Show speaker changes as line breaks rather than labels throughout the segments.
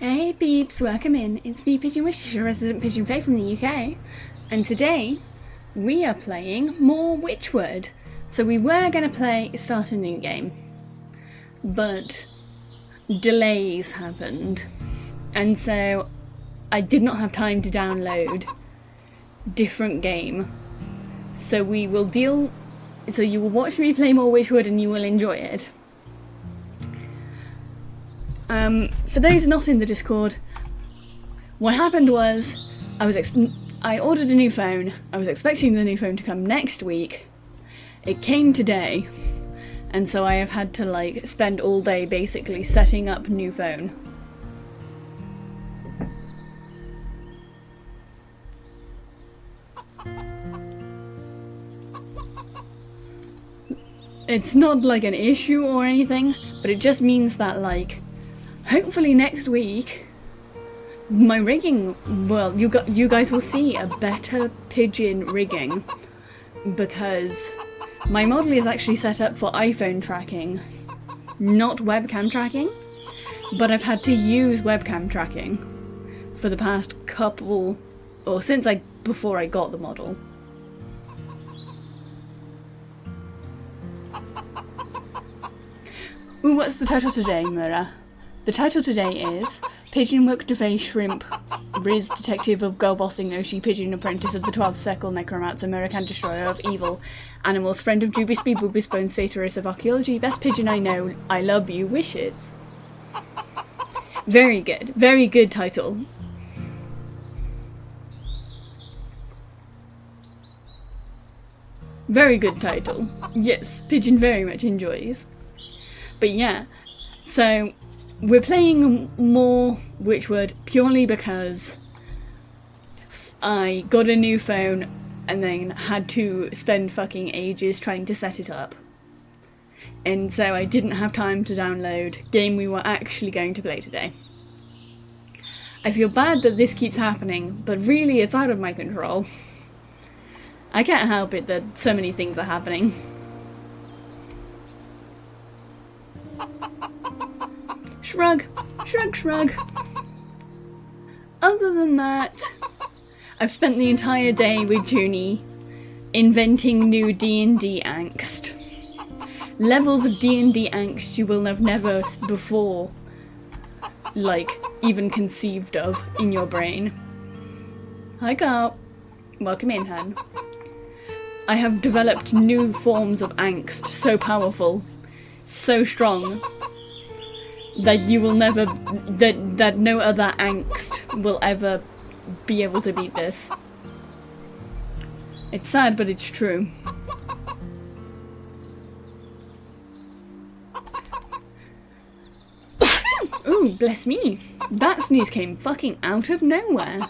Hey peeps, welcome in. It's me, Pigeon Wishes, your resident pigeon fae from the UK. And today, we are playing more Wytchwood. So we were going to start a new game. But delays happened. And so I did not have time to download different game. So you will watch me play more Wytchwood and you will enjoy it. For those not in the Discord, what happened was I ordered a new phone. I was expecting the new phone to come next week. It came today, and so I have had to spend all day basically setting up new phone. It's not like an issue or anything, but it just means that hopefully next week, my rigging, well, you guys will see a better pigeon rigging, because my model is actually set up for iPhone tracking, not webcam tracking, but I've had to use webcam tracking for the past couple, or before I got the model. Ooh, what's the title today, Mura? The title today is Pigeon Work Devay Shrimp, Riz Detective of Girl Bossing Oshi, Pigeon Apprentice of the 12th Circle, Necromancer, American Destroyer of Evil, Animals, Friend of Jubisby, Boobis Bones, Satirist of Archaeology, Best Pigeon I Know, I Love You, Wishes. Very good title. Very good title. Yes, Pigeon very much enjoys. But yeah, so we're playing more Wytchwood purely because I got a new phone and then had to spend fucking ages trying to set it up. And so I didn't have time to download game we were actually going to play today. I feel bad that this keeps happening, but really it's out of my control. I can't help it that so many things are happening. Shrug, shrug, shrug. Other than that, I've spent the entire day with Junie inventing new D&D angst. Levels of D&D angst you will have never before, even conceived of in your brain. Hi Carl. Welcome in, hun. I have developed new forms of angst so powerful, so strong, that you will never, that no other angst will ever be able to beat this. It's sad, but it's true. Ooh, bless me. That sneeze came fucking out of nowhere.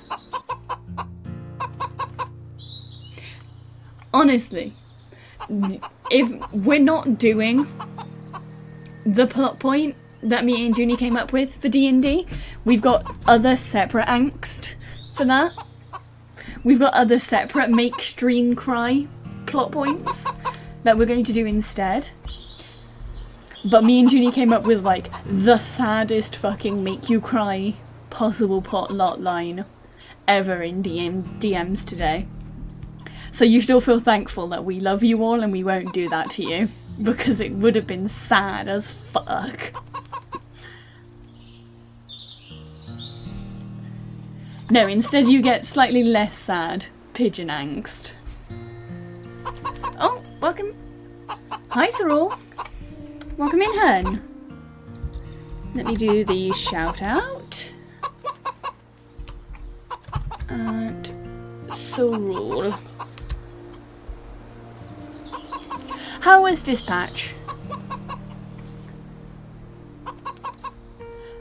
Honestly, if we're not doing the plot point that me and Junie came up with for D&D, we've got other separate angst for that. We've got other separate make stream cry plot points that we're going to do instead. But me and Junie came up with the saddest fucking make you cry possible plot line ever in DMs today. So you should all feel thankful that we love you all and we won't do that to you, because it would have been sad as fuck. No, instead you get slightly less sad pigeon angst. Oh, welcome. Hi, Sorrel. Welcome in, hun. Let me do the shout out. And Sorrel. How was dispatch?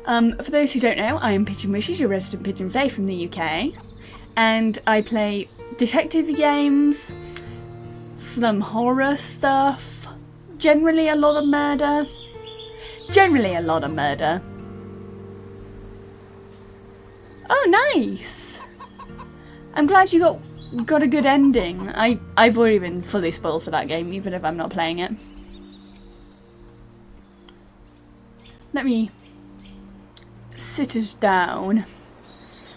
For those who don't know, I am Pigeon Wishes, your resident pigeon fae from the UK, and I play detective games, some horror stuff, generally a lot of murder. Oh, nice! I'm glad you got a good ending. I've already been fully spoiled for that game, even if I'm not playing it. Let me sit us down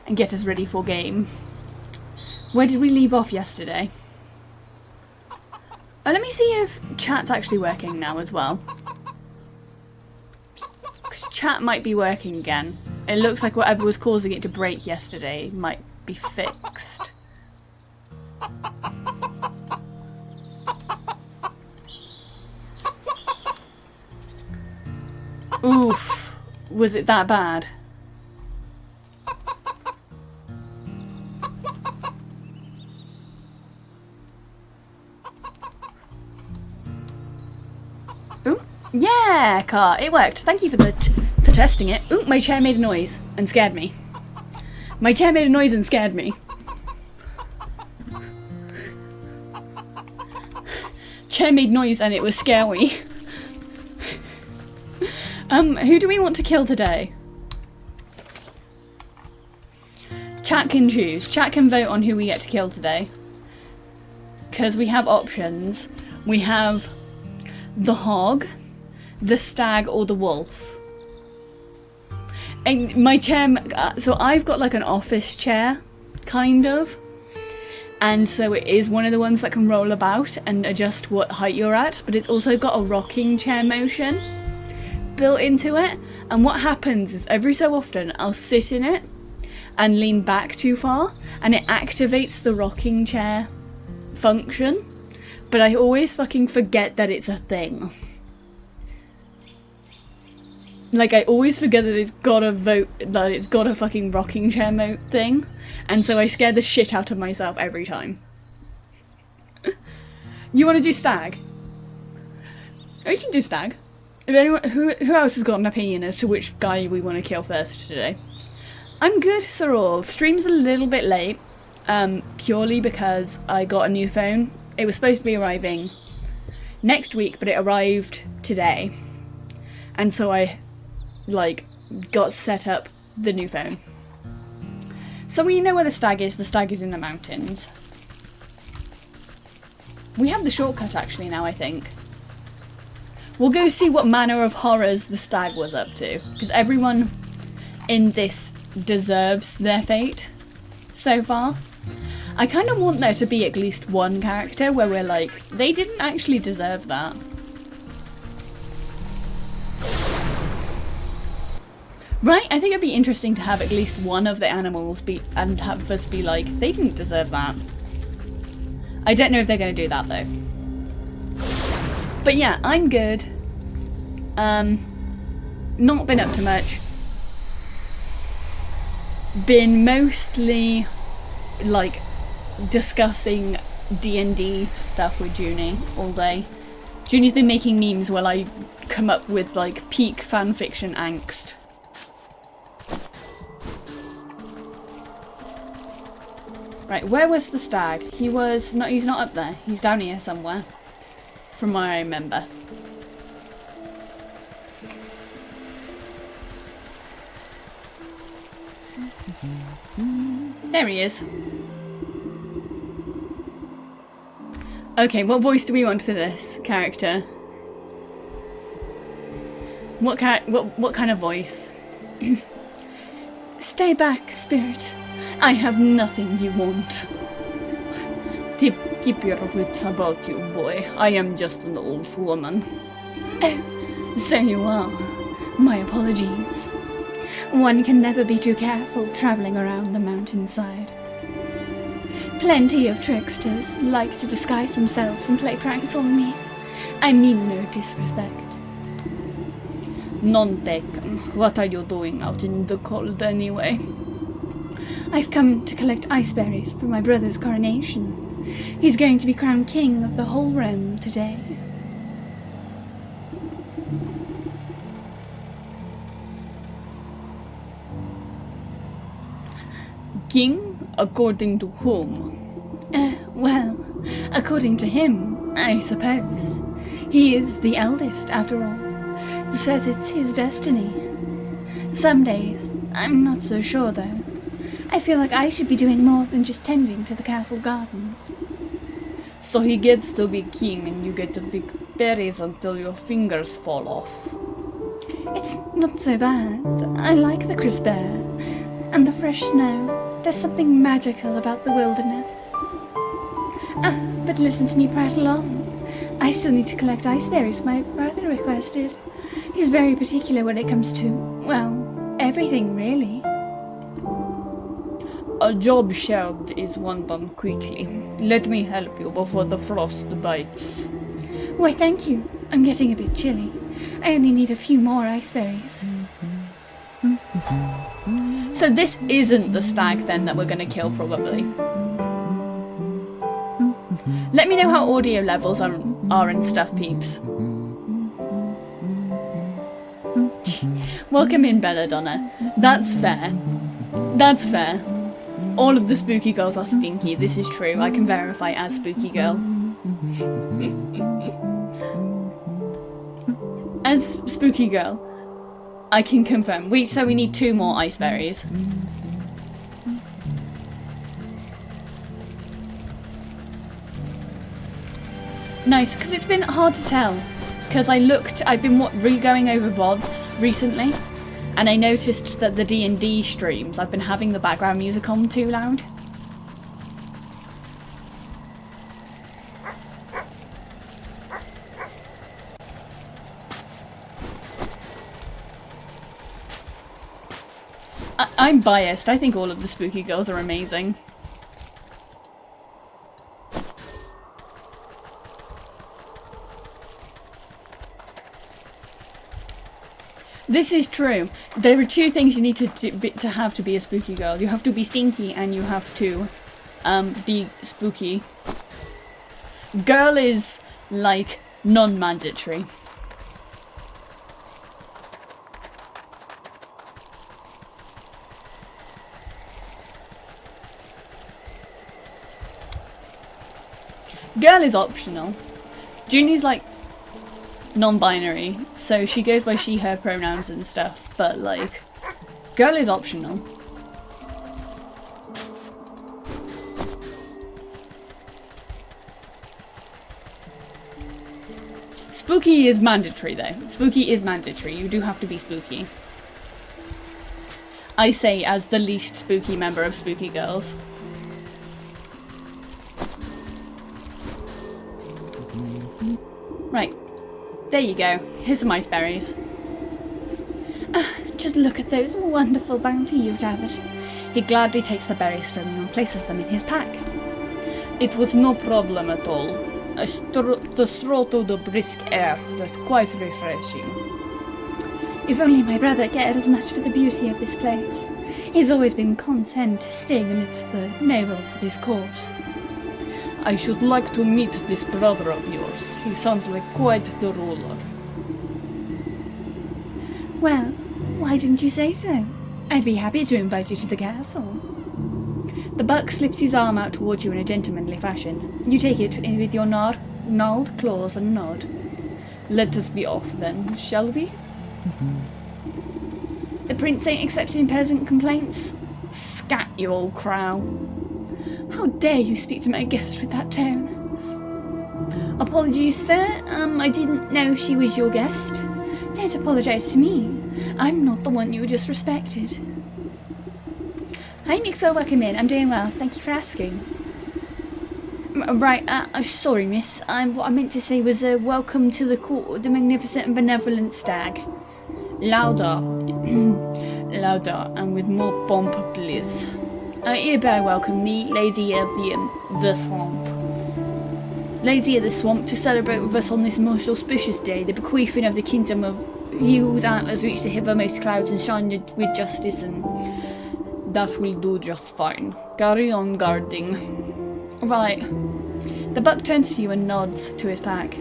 and get us ready for game. Where did we leave off yesterday? Oh, let me see if chat's actually working now as well. Because chat might be working again. It looks like whatever was causing it to break yesterday might be fixed. Oof. Was it that bad? Ooh. Yeah, car. It worked. Thank you for for testing it. Ooh, my chair made a noise and scared me. My chair made a noise and scared me. Chair made noise and it was scary. Who do we want to kill today? Chat can choose. Chat can vote on who we get to kill today. Because we have options. We have the hog, the stag, or the wolf. And my chair, so I've got like an office chair, kind of. And so it is one of the ones that can roll about and adjust what height you're at, but it's also got a rocking chair motion built into it. And what happens is every so often I'll sit in it and lean back too far and it activates the rocking chair function, but I always fucking forget that it's a thing. Like, I always forget that it's got a fucking rocking chair mode thing, and so I scare the shit out of myself every time. You want to do stag? Oh, you can do stag. If anyone, who else has got an opinion as to which guy we want to kill first today? I'm good, Sir All. Stream's a little bit late, purely because I got a new phone. It was supposed to be arriving next week, but it arrived today, and so I got set up the new phone. So we know where the stag is. The stag is in the mountains. We have the shortcut actually now, I think. We'll go see what manner of horrors the stag was up to, because everyone in this deserves their fate so far. I kind of want there to be at least one character where we're like, they didn't actually deserve that. Right, I think it'd be interesting to have at least one of the animals have us be like, they didn't deserve that. I don't know if they're going to do that though. But yeah, I'm good. Not been up to much. Been mostly like discussing D&D stuff with Junie all day. Junie's been making memes while I come up with like peak fanfiction angst. Right, where was the stag? He's not up there. He's down here somewhere. From what I remember. There he is. Okay, what voice do we want for this character? What kind of voice? Stay back, spirit. I have nothing you want. Keep your wits about you, boy. I am just an old woman. Oh, so you are. My apologies. One can never be too careful travelling around the mountainside. Plenty of tricksters like to disguise themselves and play pranks on me. I mean no disrespect. None taken. What are you doing out in the cold anyway? I've come to collect ice berries for my brother's coronation. He's going to be crowned king of the whole realm today. King? According to whom? Well, according to him, I suppose. He is the eldest, after all. Says it's his destiny. Some days, I'm not so sure though. I feel like I should be doing more than just tending to the castle gardens. So he gets to be king and you get to pick berries until your fingers fall off. It's not so bad. I like the crisp air and the fresh snow. There's something magical about the wilderness. But listen to me prattle on. I still need to collect ice berries my brother requested. He's very particular when it comes to, well, everything really. A job shared is one done quickly. Let me help you before the frost bites. Why, thank you. I'm getting a bit chilly. I only need a few more ice berries. So this isn't the stag then that we're going to kill probably. Let me know how audio levels are and stuff, peeps. Welcome in, Belladonna. That's fair. That's fair. All of the spooky girls are stinky. This is true. I can verify as spooky girl. As spooky girl, I can confirm. So we need 2 more ice berries. Nice, because it's been hard to tell. Because I've been re-going over VODs recently, and I noticed that the D&D streams, I've been having the background music on too loud. I'm biased. I think all of the spooky girls are amazing. This is true. There are 2 things you need to have to be a spooky girl. You have to be stinky and you have to be spooky. Girl is like non-mandatory. Girl is optional. Junie's like non-binary, so she goes by she, her pronouns and stuff, but like, girl is optional. Spooky is mandatory though. Spooky is mandatory. You do have to be spooky. I say as the least spooky member of Spooky Girls. Right. There you go. Here's some ice berries. Just look at those wonderful bounty you've gathered. He gladly takes the berries from you and places them in his pack. It was no problem at all. The stroll through the brisk air was quite refreshing. If only my brother cared as much for the beauty of this place. He's always been content staying amidst the nobles of his court. I should like to meet this brother of yours. He sounds like quite the ruler. Well, why didn't you say so? I'd be happy to invite you to the castle. The buck slips his arm out towards you in a gentlemanly fashion. You take it in with your gnarled claws and nod. Let us be off then, shall we? The prince ain't accepting peasant complaints? Scat, you old crow. How dare you speak to my guest with that tone? Apologies, sir. I didn't know she was your guest. Don't apologise to me. I'm not the one you disrespected. Hi, Mixer, welcome in. I'm doing well. Thank you for asking. Right, sorry, miss. What I meant to say was welcome to the court of the magnificent and benevolent stag. Louder. Louder, and with more pomp, please. I hereby welcome the Lady of the Swamp. Lady of the Swamp, to celebrate with us on this most auspicious day, the bequeathing of the kingdom of he whose antlers reach the hithermost clouds and shine with justice, and that will do just fine. Carry on guarding. Right. The buck turns to you and nods to his pack.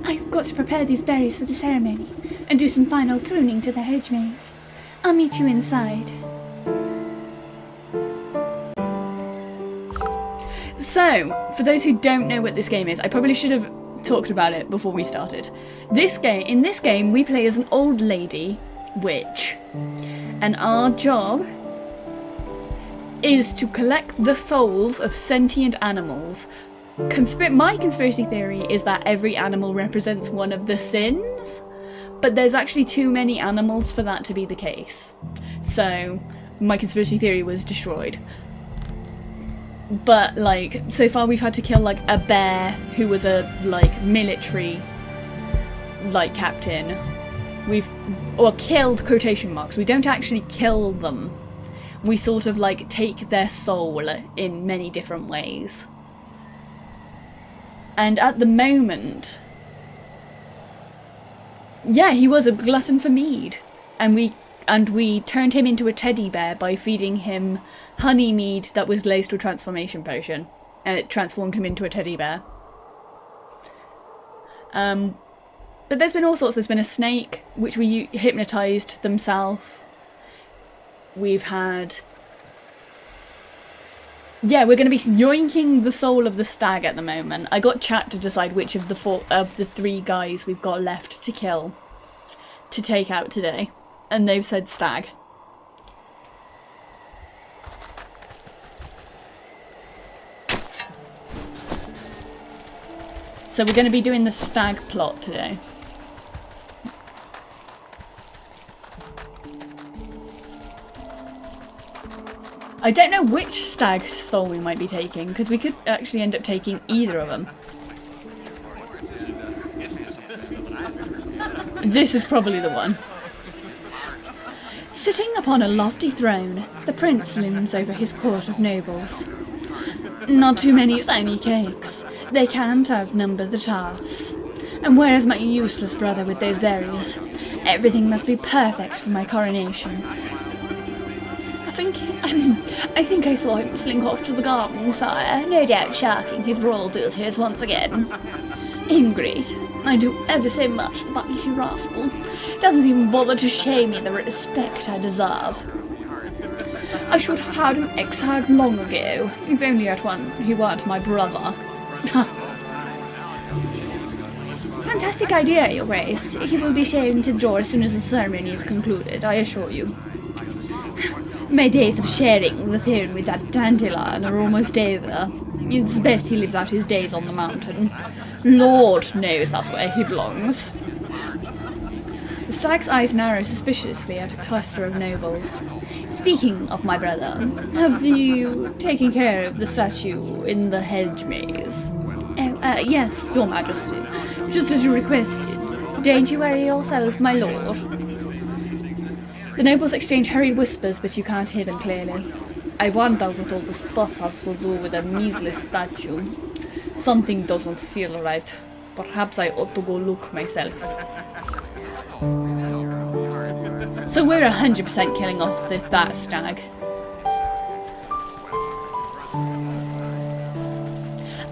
I've got to prepare these berries for the ceremony, and do some final pruning to the hedge maze. I'll meet you inside. So, for those who don't know what this game is, I probably should have talked about it before we started. In this game, we play as an old lady witch, and our job is to collect the souls of sentient animals. My conspiracy theory is that every animal represents one of the sins, but there's actually too many animals for that to be the case. So my conspiracy theory was destroyed. But like, so far we've had to kill like a bear who was a like military like captain. Or killed quotation marks. We don't actually kill them. We sort of like take their soul in many different ways. And at the moment, yeah, he was a glutton for mead. And we turned him into a teddy bear by feeding him honey mead that was laced with transformation potion. And it transformed him into a teddy bear. But there's been all sorts. There's been a snake, which we hypnotised themselves. We've had... Yeah, we're going to be yoinking the soul of the stag at the moment. I got chat to decide which of the three guys we've got left to kill to take out today. And they've said stag. So we're going to be doing the stag plot today. I don't know which stag's soul we might be taking, because we could actually end up taking either of them. This is probably the one. Sitting upon a lofty throne, the prince looms over his court of nobles. Not too many tiny cakes. They can't outnumber the tarts. And where is my useless brother with those berries? Everything must be perfect for my coronation. I think I saw him slink off to the garden, sire, no doubt sharking his royal duties once again. Ingrate. I do ever so much for that little rascal. Doesn't even bother to show me the respect I deserve. I should have had him exiled long ago, if only he weren't my brother. Fantastic idea, Your Grace. He will be shown to the door as soon as the ceremony is concluded, I assure you. My days of sharing the throne with that dandelion are almost over. It's best he lives out his days on the mountain. Lord knows that's where he belongs. The stag's eyes narrow suspiciously at a cluster of nobles. Speaking of my brother, have you taken care of the statue in the hedge maze? Oh, yes, Your Majesty. Just as you requested. Don't you worry yourself, my lord. The nobles exchange hurried whispers, but you can't hear them clearly. I wonder what all this fuss has to do with a measly statue. Something doesn't feel right. Perhaps I ought to go look myself. So we're 100% killing off that stag.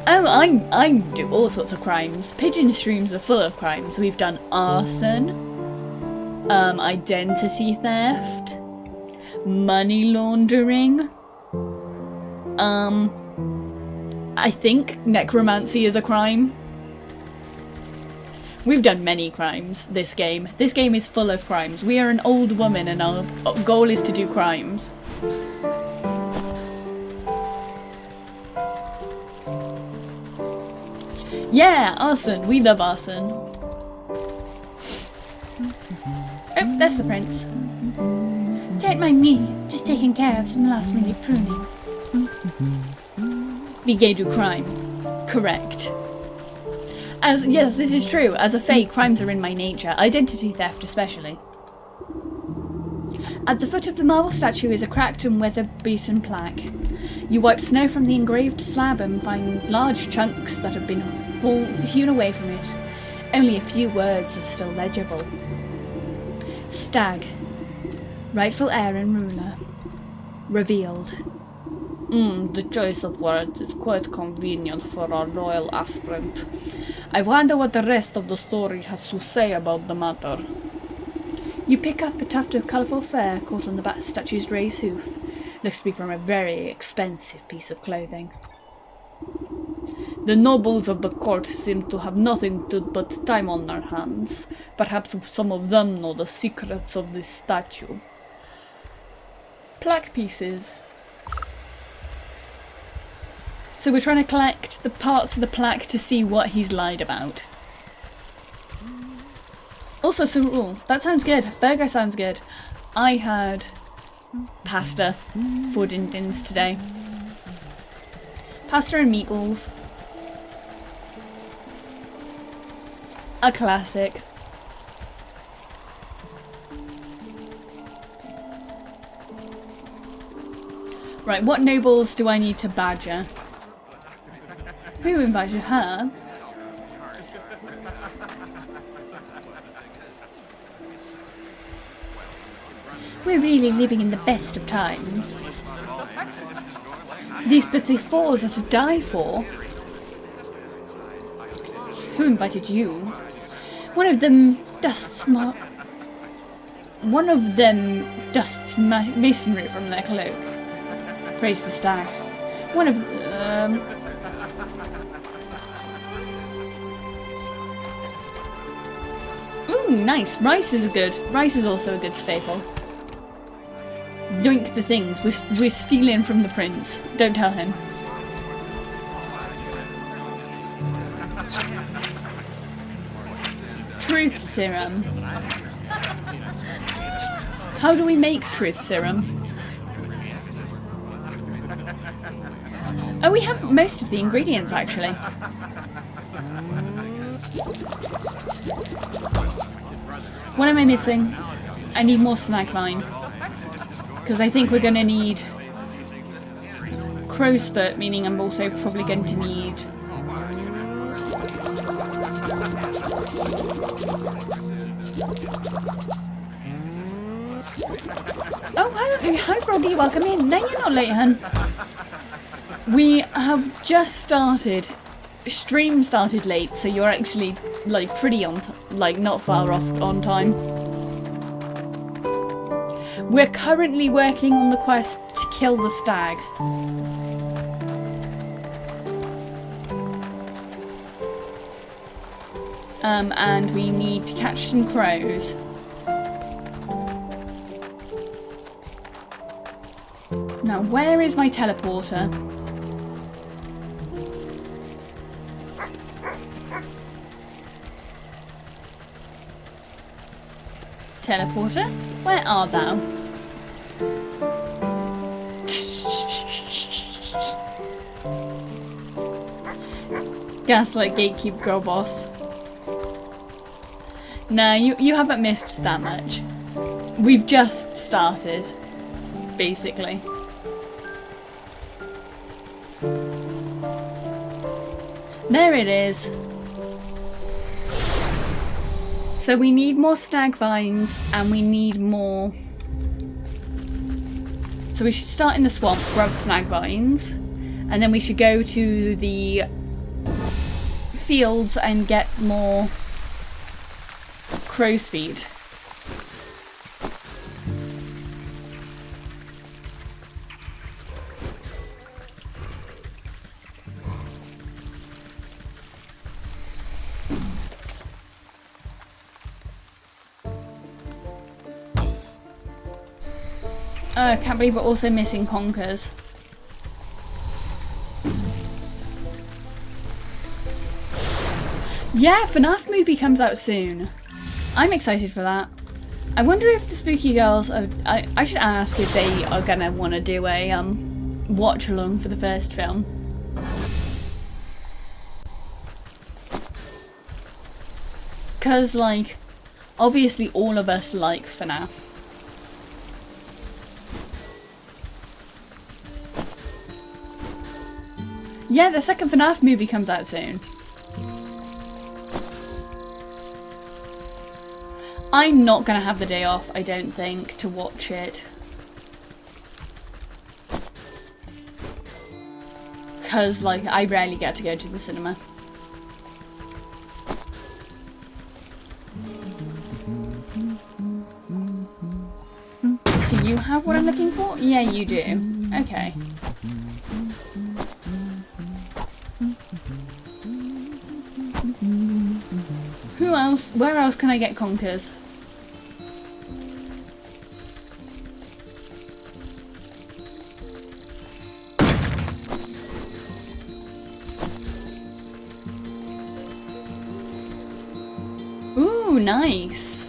Oh, I do all sorts of crimes. Pigeon streams are full of crimes. We've done arson. Identity theft, money laundering, I think necromancy is a crime. We've done many crimes this game. This game is full of crimes. We are an old woman and our goal is to do crimes. Yeah, arson. We love arson. Oh, that's the prince. Don't mind me, just taking care of some last minute pruning. We gay do crime. Correct. Yes, this is true. As a fae, crimes are in my nature. Identity theft especially. At the foot of the marble statue is a cracked and weather-beaten plaque. You wipe snow from the engraved slab and find large chunks that have been hewn away from it. Only a few words are still legible. Stag. Rightful heir and ruler. Revealed. The choice of words is quite convenient for our royal aspirant. I wonder what the rest of the story has to say about the matter. You pick up a tuft of colourful fur caught on the back statue's raised hoof. Looks to be from a very expensive piece of clothing. The nobles of the court seem to have nothing but time on their hands. Perhaps some of them know the secrets of this statue. Plaque pieces. So we're trying to collect the parts of the plaque to see what he's lied about. Also, so that sounds good. Burger sounds good. I had pasta for din-dins today. Pasta and meatballs. A classic. Right, what nobles do I need to badger? Who invited her? We're really living in the best of times. These petits fours are to die for. Who invited you? One of them dusts masonry from their cloak. Praise the stag. One of Ooh, nice. Rice is also a good staple. Yoink the things. We're stealing from the prince. Don't tell him. Truth serum. How do we make truth serum? Oh, we have most of the ingredients actually. What am I missing? I need more snack vine. Because I think we're going to need crow's foot, meaning I'm also probably going to need oh, hi Froggy, welcome in. No, you're not late, hun. We have just started. Stream started late, so you're actually like pretty on not far off on time. We're currently working on the quest to kill the stag. And we need to catch some crows. Now, where is my teleporter? Teleporter, where art thou? Gaslight gatekeep girl boss. No, you haven't missed that much. We've just started, basically. There it is. So we need more stag vines and we need more. So we should start in the swamp, grab snag vines, and then we should go to the fields and get more crow's feet. I can't believe we're also missing conkers. Yeah, FNAF movie comes out soon. I'm excited for that. I wonder if the Spooky Girls are, I should ask if they are gonna want to do a watch along for the first film. Cause like, obviously all of us like FNAF. Yeah, the second FNAF movie comes out soon. I'm not gonna have the day off, I don't think, to watch it. Cause like, I rarely get to go to the cinema. Do you have what I'm looking for? Yeah, you do. Okay. Who else? Where else can I get conkers? Ooh, Ooh, nice.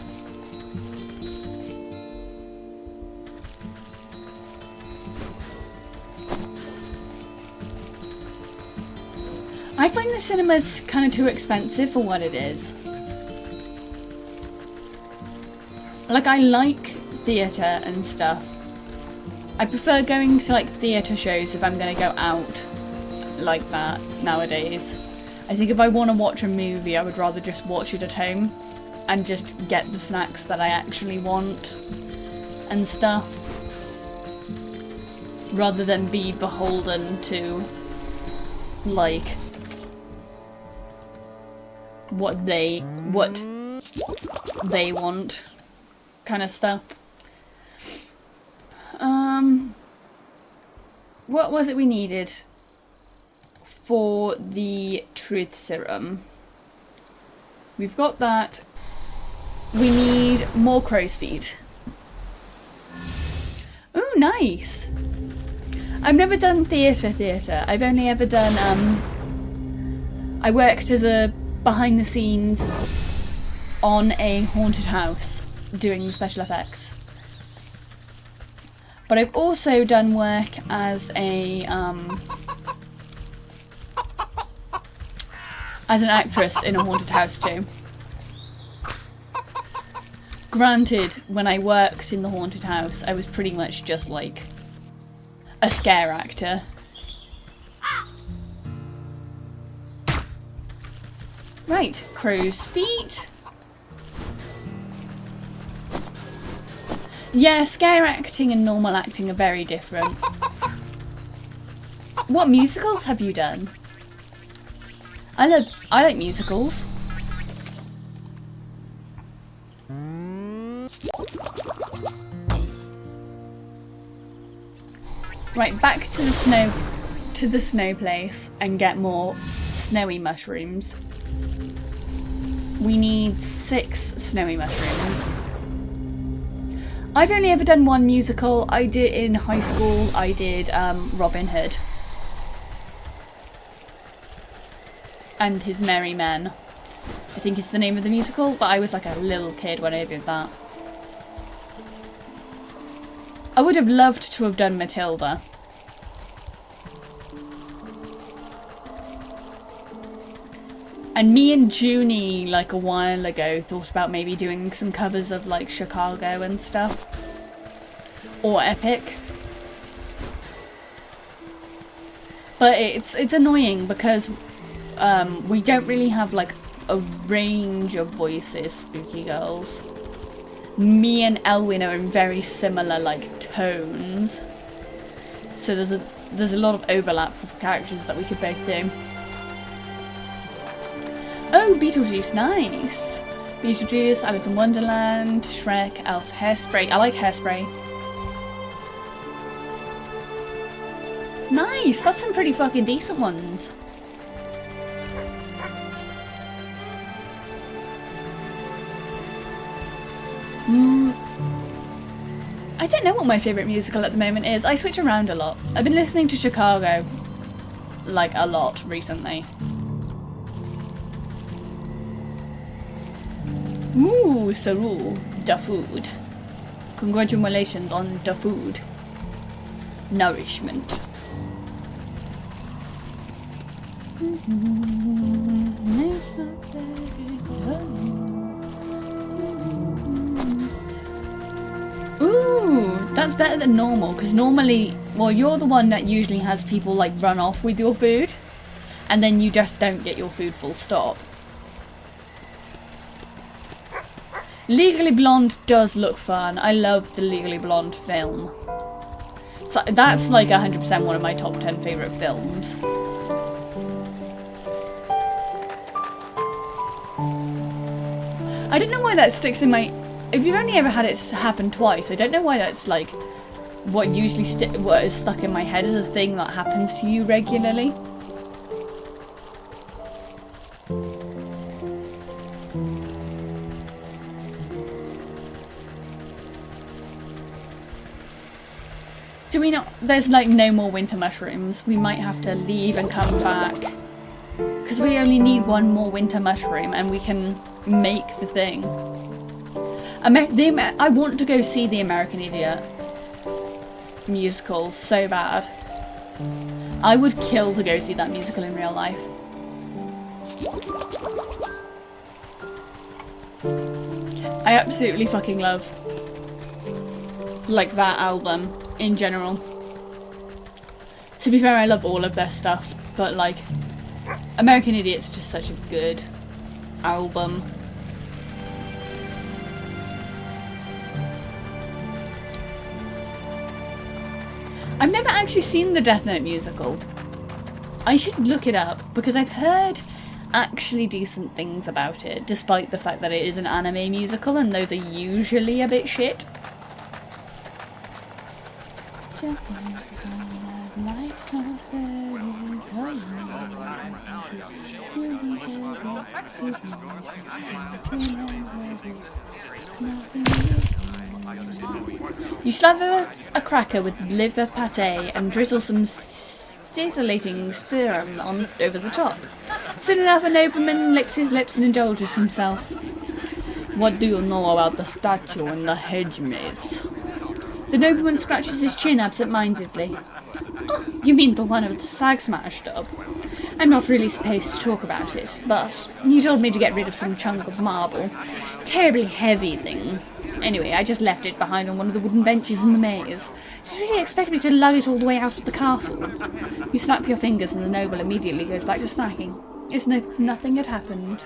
I find the cinema's kind of too expensive for what it is. Like, I like theatre and stuff. I prefer going to like theatre shows if I'm going to go out like that nowadays. I think if I want to watch a movie, I would rather just watch it at home and just get the snacks that I actually want and stuff, rather than be beholden to like what they want kind of stuff. What was it we needed for the truth serum? We've got that. We need more crow's feet. Ooh, nice. I've never done theatre. I've only ever done, I worked as a behind the scenes on a haunted house doing special effects. But I've also done work as a as an actress in a haunted house too. Granted, when I worked in the haunted house, I was pretty much just like a scare actor. Right, crow's feet. Yeah, scare acting and normal acting are very different. What musicals have you done? I like musicals. Right, back to the snow place and get more snowy mushrooms. We need 6 snowy mushrooms. I've only ever done one musical. I did in high school. I did Robin Hood and His Merry Men. I think it's the name of the musical, but I was like a little kid when I did that. I would have loved to have done Matilda. And me and Junie, like a while ago, thought about maybe doing some covers of like Chicago and stuff. Or Epic. But it's annoying because we don't really have like a range of voices, Spooky Girls. Me and Elwyn are in very similar like tones. So there's a lot of overlap with characters that we could both do. Oh, Beetlejuice, nice! Beetlejuice, Alice in Wonderland, Shrek, Elf, Hairspray. I like Hairspray. Nice! That's some pretty fucking decent ones. I don't know what my favourite musical at the moment is. I switch around a lot. I've been listening to Chicago, like, a lot recently. Ooh, Saru, the food. Congratulations on the food. Nourishment. Ooh, that's better than normal, because normally, well, you're the one that usually has people like run off with your food, and then you just don't get your food full stop. Legally Blonde does look fun. I love the Legally Blonde film. So that's like 100% one of my top 10 favourite films. I don't know why that sticks in my... If you've only ever had it happen twice, I don't know why that's like what usually what is stuck in my head is a thing that happens to you regularly. Do we not? There's like no more winter mushrooms. We might have to leave and come back. Because we only need one more winter mushroom and we can make the thing. I want to go see the American Idiot musical so bad. I would kill to go see that musical in real life. I absolutely fucking love, like, that album in general. To be fair, I love all of their stuff, but like, American Idiot's just such a good album. I've never actually seen the Death Note musical. I should look it up because I've heard actually decent things about it, despite the fact that it is an anime musical and those are usually a bit shit. You slather a cracker with liver pate and drizzle some sizzling serum on over the top. Soon enough, a nobleman licks his lips and indulges himself. What do you know about the statue in the hedge maze? The nobleman scratches his chin absent-mindedly. Oh, you mean the one with the slag smashed up? I'm not really supposed to talk about it, but you told me to get rid of some chunk of marble. Terribly heavy thing. Anyway, I just left it behind on one of the wooden benches in the maze. Did you really expect me to lug it all the way out of the castle? You snap your fingers and the noble immediately goes back to snacking. As if nothing had happened.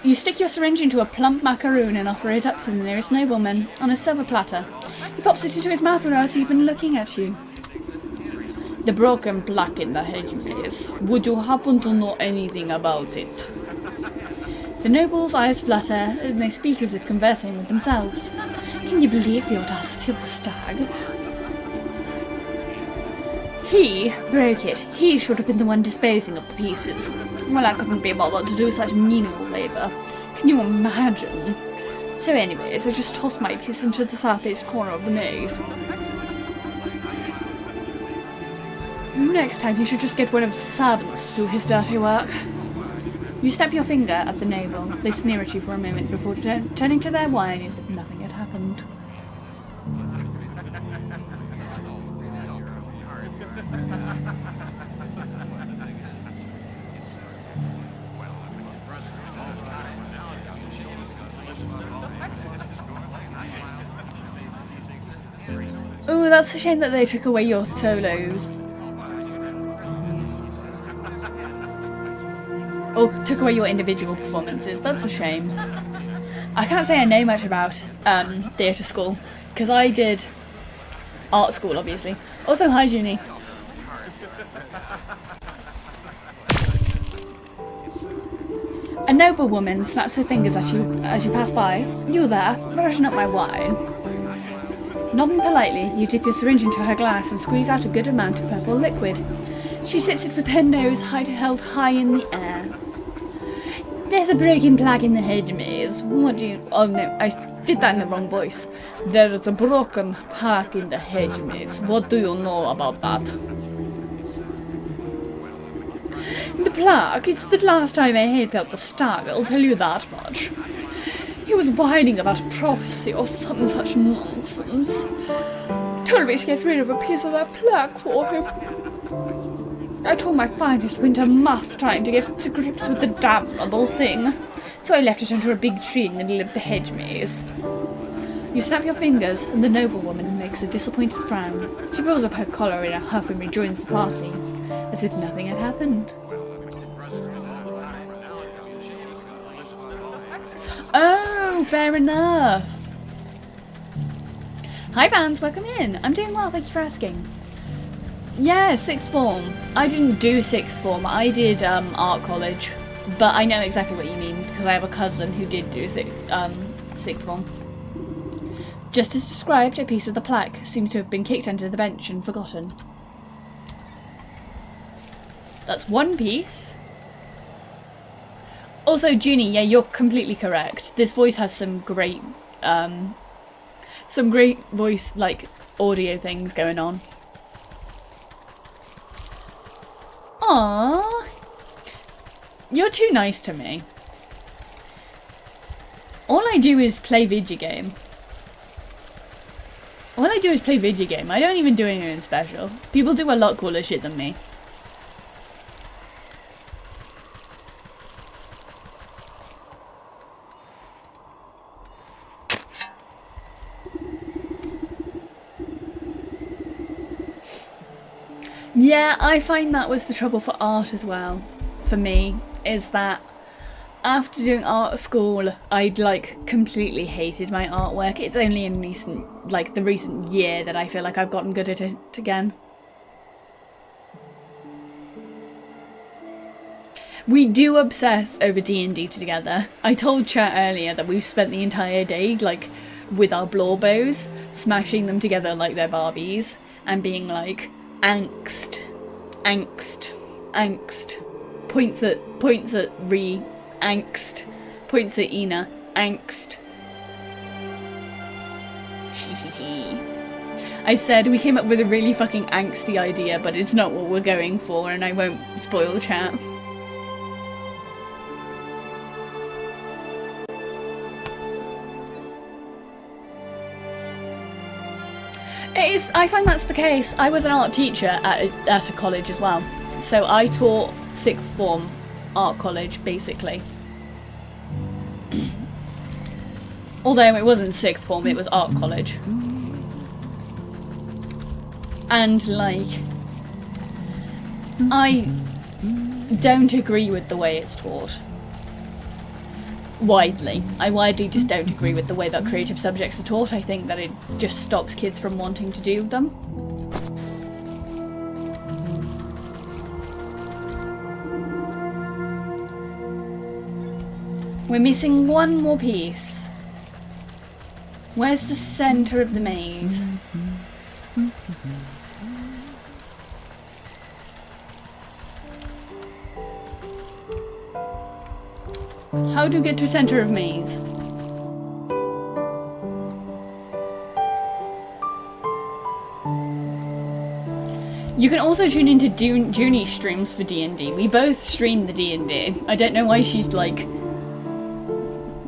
You stick your syringe into a plump macaroon and offer it up to the nearest nobleman on a silver platter. He pops it into his mouth without even looking at you. The broken plaque in the hedge maze. Would you happen to know anything about it? The noble's eyes flutter and they speak as if conversing with themselves. Can you believe the audacity of the stag? He broke it. He should have been the one disposing of the pieces. Well, I couldn't be bothered to do such menial labour. Can you imagine? So anyways, I just tossed my piece into the southeast corner of the maze. Next time he should just get one of the servants to do his dirty work. You snap your finger at the noble. They sneer at you for a moment before turning to their wine as if nothing had happened. Ooh, that's a shame that they took away your solos. Or took away your individual performances. That's a shame. I can't say I know much about theatre school, because I did art school, obviously. Also, hi, Junie. A noble woman snaps her fingers at you as you pass by. You there, rushing up my wine. Nodding politely, you dip your syringe into her glass and squeeze out a good amount of purple liquid. She sips it with her nose held high in the air. There's a broken plaque in the hedge maze. What do you... Oh no, I did that in the wrong voice. There's a broken plaque in the hedge maze. What do you know about that? The plaque? It's the last time I heard about the stag, I'll tell you that much. He was whining about prophecy or some such nonsense. He told me to get rid of a piece of that plaque for him. I tore my finest winter muff trying to get to grips with the damnable thing, so I left it under a big tree in the middle of the hedge maze. You snap your fingers, and the noblewoman makes a disappointed frown. She pulls up her collar in a huff and rejoins the party, as if nothing had happened. Oh, fair enough. Hi, Vans, welcome in. I'm doing well, thank you for asking. Yeah, sixth form. I didn't do sixth form, I did art college. But I know exactly what you mean, because I have a cousin who did do sixth form. Just as described, a piece of the plaque seems to have been kicked under the bench and forgotten. That's one piece. Also, Junie, yeah, you're completely correct. This voice has some great voice, like, audio things going on. Aww. You're too nice to me. All I do is play video game. All I do is play video game. I don't even do anything special. People do a lot cooler shit than me. Yeah, I find that was the trouble for art as well. For me, is that after doing art at school, I'd like completely hated my artwork. It's only in the recent year that I feel like I've gotten good at it again. We do obsess over D&D together. I told chat earlier that we've spent the entire day like with our blowbows, smashing them together like they're Barbies, and being like, angst, angst, angst, points at Ree, angst, points at Ina, angst. I said we came up with a really fucking angsty idea, but it's not what we're going for, and I won't spoil chat. It is, I find that's the case. I was an art teacher at a college as well. So I taught sixth form art college, basically. Although it wasn't sixth form, it was art college. And, like, I don't agree with the way it's taught. Widely. I widely just don't agree with the way that creative subjects are taught. I think that it just stops kids from wanting to do them. We're missing one more piece. Where's the centre of the maze? How do you get to centre of maze? You can also tune into Junie's streams for D&D. We both stream the D&D. I don't know why she's like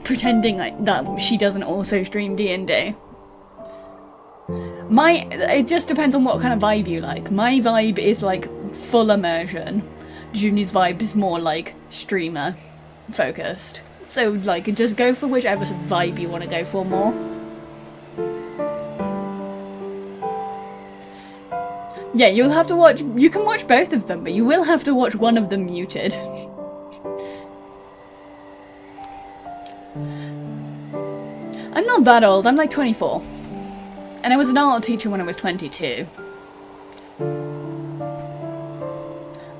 pretending like that she doesn't also stream D&D. It just depends on what kind of vibe you like. My vibe is like full immersion. Junie's vibe is more like streamer focused. So like just go for whichever vibe you want to go for more. Yeah, you'll have to watch, you can watch both of them, but you will have to watch one of them muted. I'm not that old, I'm like 24. And I was an art teacher when I was 22.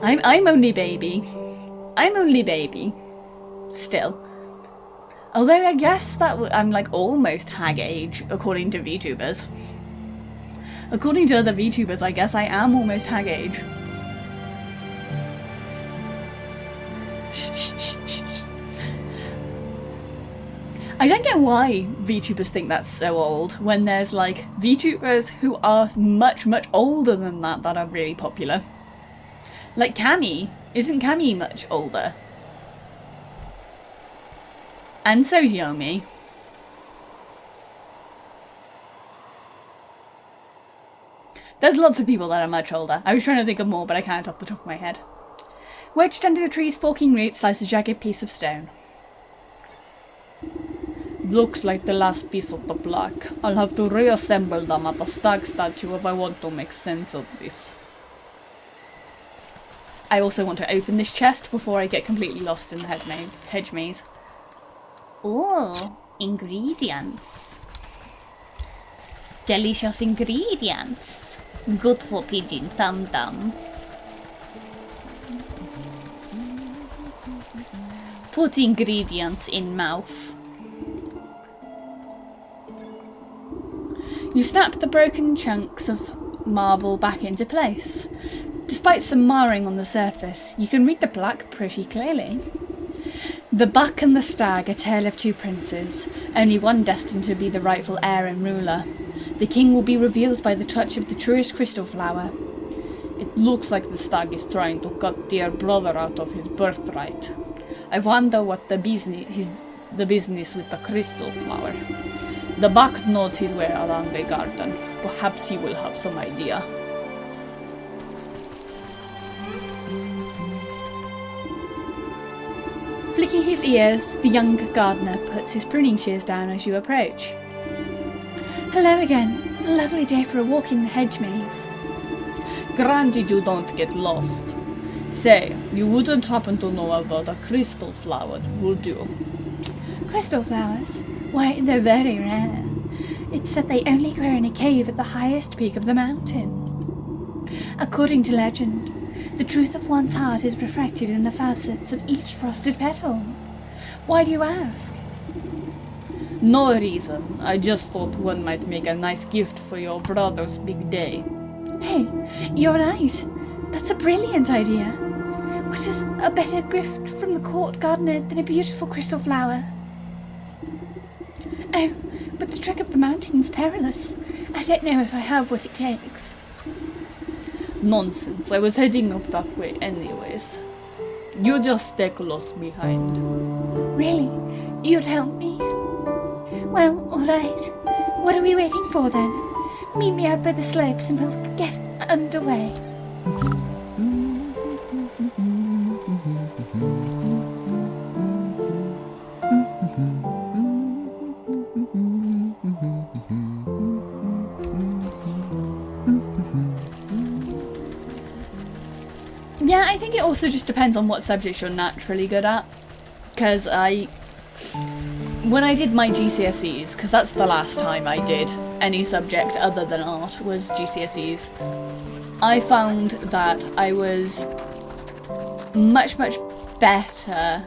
I'm only baby. I'm only baby. Still. Although I guess that I'm like almost hag age, according to VTubers. According to other VTubers, I guess I am almost hag age. I don't get why VTubers think that's so old, when there's like VTubers who are much, much older than that are really popular. Like Cammy. Isn't Cammy much older? And so's Yomi. There's lots of people that are much older. I was trying to think of more, but I can't off the top of my head. Wedged under the tree's forking roots lies a jagged piece of stone. Looks like the last piece of the block. I'll have to reassemble them at the stag statue if I want to make sense of this. I also want to open this chest before I get completely lost in the hedge maze. Oh, ingredients. Delicious ingredients. Good for pigeon Tum Tum. Put ingredients in mouth. You snap the broken chunks of marble back into place. Despite some marring on the surface, you can read the plaque pretty clearly. The buck and the stag, a tale of two princes, only one destined to be the rightful heir and ruler. The king will be revealed by the touch of the truest crystal flower. It looks like the stag is trying to cut dear brother out of his birthright. I wonder what the business with the crystal flower. The buck nods his way around the garden. Perhaps he will have some idea. Flicking his ears, the young gardener puts his pruning shears down as you approach. Hello again. Lovely day for a walk in the hedge maze. Granted you don't get lost. Say, you wouldn't happen to know about a crystal flower, would you? Crystal flowers? Why, they're very rare. It's said they only grow in a cave at the highest peak of the mountain. According to legend, the truth of one's heart is reflected in the facets of each frosted petal. Why do you ask? No reason. I just thought one might make a nice gift for your brother's big day. Hey, you're right. That's a brilliant idea. What is a better gift from the court gardener than a beautiful crystal flower? Oh, but the trek up the mountain's perilous. I don't know if I have what it takes. Nonsense. I was heading up that way anyways. You just stay close behind. Really? You'd help me? Well, alright. What are we waiting for then? Meet me out by the slopes and we'll get underway. Yeah, I think it also just depends on what subjects you're naturally good at. Because when I did my GCSEs, because that's the last time I did any subject other than art was GCSEs, I found that I was much better.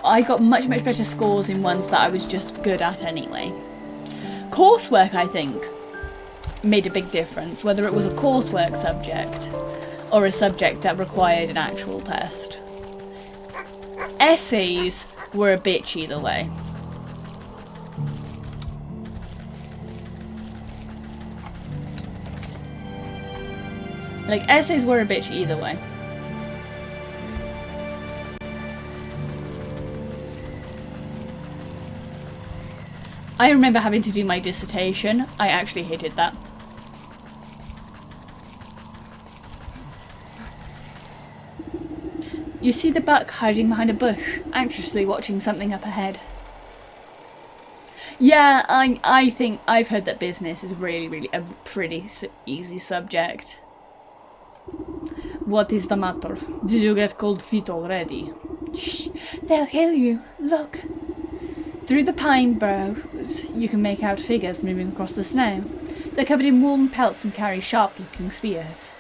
I got much better scores in ones that I was just good at anyway. Coursework, I think, made a big difference, whether it was a coursework subject or a subject that required an actual test. Essays were a bitch either way. Like, essays were a bitch either way. I remember having to do my dissertation. I actually hated that. You see the buck hiding behind a bush, anxiously watching something up ahead. Yeah, I think I've heard that business is really a pretty easy subject. What is the matter? Did you get cold feet already? Shh, they'll kill you. Look. Through the pine boughs, you can make out figures moving across the snow. They're covered in warm pelts and carry sharp-looking spears.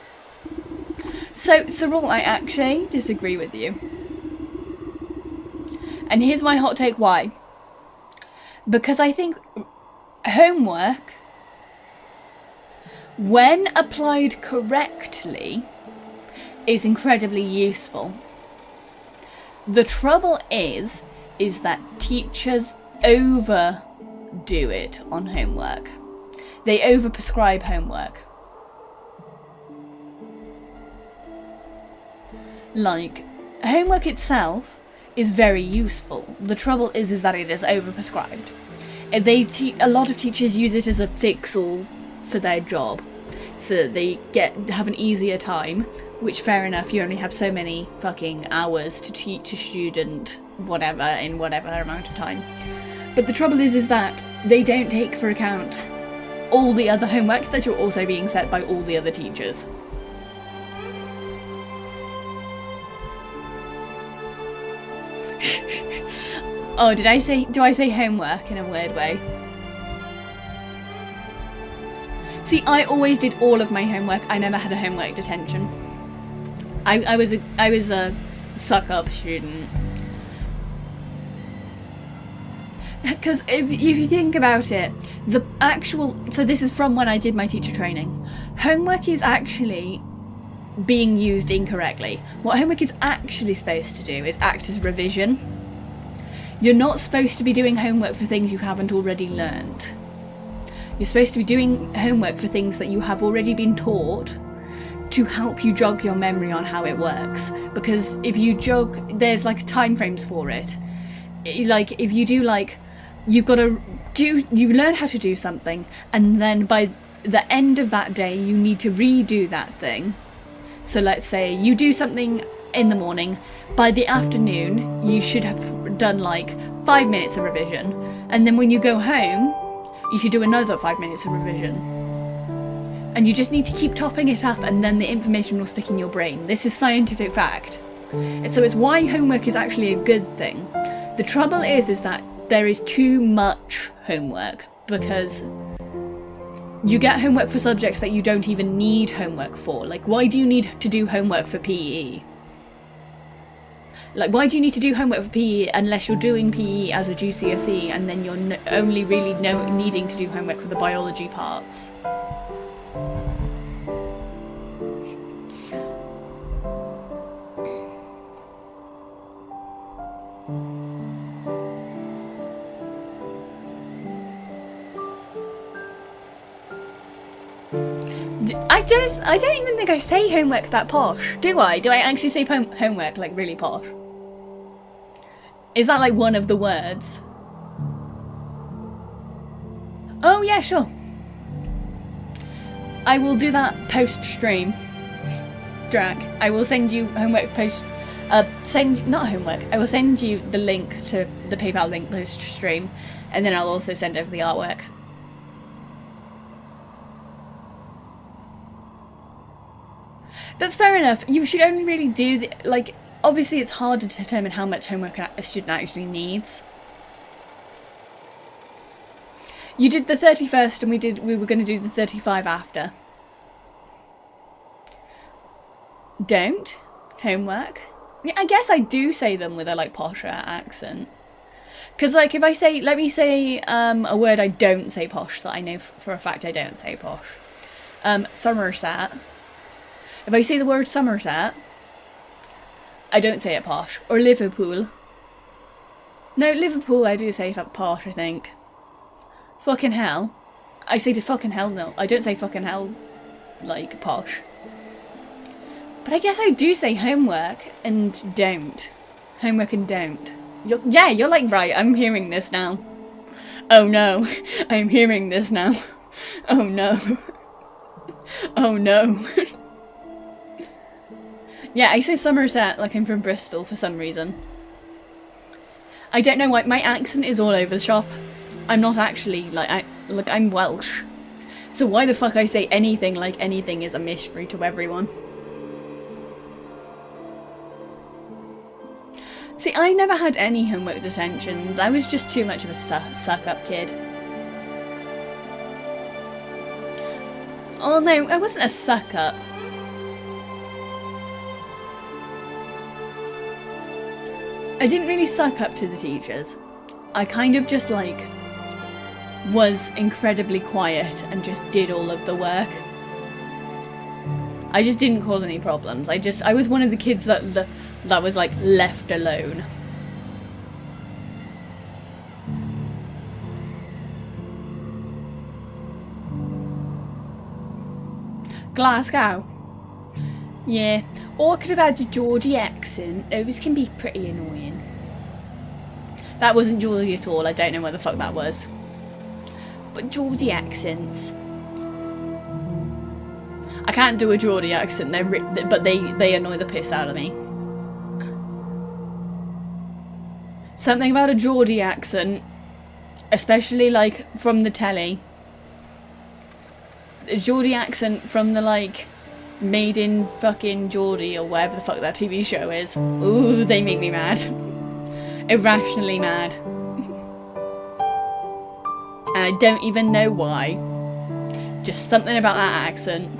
So, Cyril, I actually disagree with you. And here's my hot take why. Because I think homework, when applied correctly, is incredibly useful. The trouble is that teachers overdo it on homework. They overprescribe homework. Like, homework itself is very useful. The trouble is that it is overprescribed. A lot of teachers use it as a fix-all for their job, so they have an easier time. Which, fair enough, you only have so many fucking hours to teach a student whatever in whatever amount of time. But the trouble is that they don't take for account all the other homework that you're also being set by all the other teachers. Oh, do I say homework in a weird way? See, I always did all of my homework. I never had a homework detention. I was a suck-up student. Because if you think about it, so this is from when I did my teacher training. Homework is actually being used incorrectly. What homework is actually supposed to do is act as revision. You're not supposed to be doing homework for things you haven't already learned. You're supposed to be doing homework for things that you have already been taught to help you jog your memory on how it works. Because if you jog, there's like time frames for it. Like if you do like, you learn how to do something, and then by the end of that day you need to redo that thing. So let's say you do something in the morning, by the afternoon you should have done like 5 minutes of revision, and then when you go home you should do another 5 minutes of revision. And you just need to keep topping it up, and then the information will stick in your brain. This is scientific fact. And so it's why homework is actually a good thing. The trouble is that there is too much homework, because you get homework for subjects that you don't even need homework for. Like, why do you need to do homework for PE? Like, why do you need to do homework for PE unless you're doing PE as a GCSE, and then you're only really needing to do homework for the biology parts? I don't even think I say homework that posh, do I? Do I actually say homework like really posh? Is that like one of the words? Oh yeah, sure. I will do that post-stream. Drag. I will send you homework post... not homework. I will send you the link to the PayPal link post-stream, and then I'll also send over the artwork. That's fair enough. You should only really do like, obviously it's hard to determine how much homework a student actually needs. You did the 31st, and we were going to do the 35 after. Don't homework. Yeah, I guess I do say them with a like posher accent. Because like if I say, let me say a word I don't say posh that I know for a fact I don't say posh. Somerset. If I say the word Somerset, I don't say it posh. Or Liverpool. No, Liverpool I do say posh, I think. Fucking hell. I say to fucking hell no. I don't say fucking hell like posh. But I guess I do say homework and don't. Homework and don't. You're like, right, I'm hearing this now. Oh no. I'm hearing this now. Oh no. Oh no. Yeah, I say Somerset like I'm from Bristol for some reason. I don't know why, my accent is all over the shop. I'm not actually, I'm Welsh. So why the fuck I say anything like anything is a mystery to everyone. See, I never had any homework detentions. I was just too much of a suck-up kid. Oh no, I wasn't a suck-up. I didn't really suck up to the teachers. I kind of just like was incredibly quiet and just did all of the work. I just didn't cause any problems. I was one of the kids that was like left alone. Glasgow. Yeah. Or I could have had a Geordie accent. Those can be pretty annoying. That wasn't Geordie at all. I don't know what the fuck that was. But Geordie accents. I can't do a Geordie accent, but they annoy the piss out of me. Something about a Geordie accent, especially like from the telly. A Geordie accent from the like Made in fucking Geordie or whatever the fuck that TV show is. Ooh, they make me mad. Irrationally mad. And I don't even know why. Just something about that accent.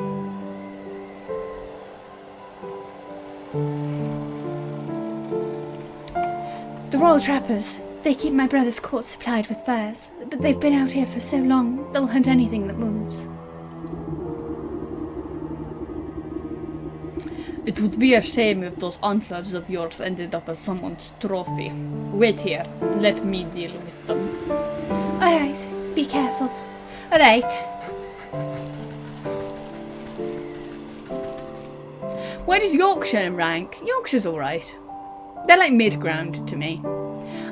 The Royal Trappers. They keep my brother's court supplied with furs, but they've been out here for so long, they'll hunt anything that moves. It would be a shame if those antlers of yours ended up as someone's trophy. Wait here. Let me deal with them. Alright. Be careful. Alright. Where does Yorkshire rank? Yorkshire's alright. They're like mid-ground to me.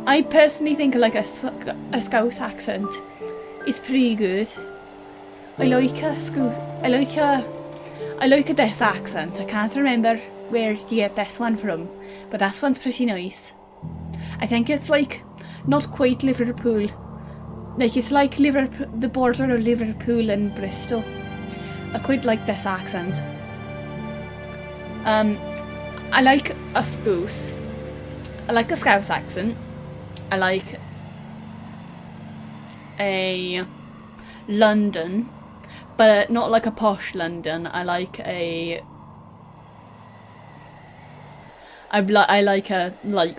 I personally think like a Scouse accent is pretty good. I like this accent. I can't remember where you get this one from, but this one's pretty nice. I think it's like not quite Liverpool. Like it's like Liverpool, the border of Liverpool and Bristol. I quite like this accent. I like a Scouse. I like a Scouse accent. I like a London, but not like a posh London. I like a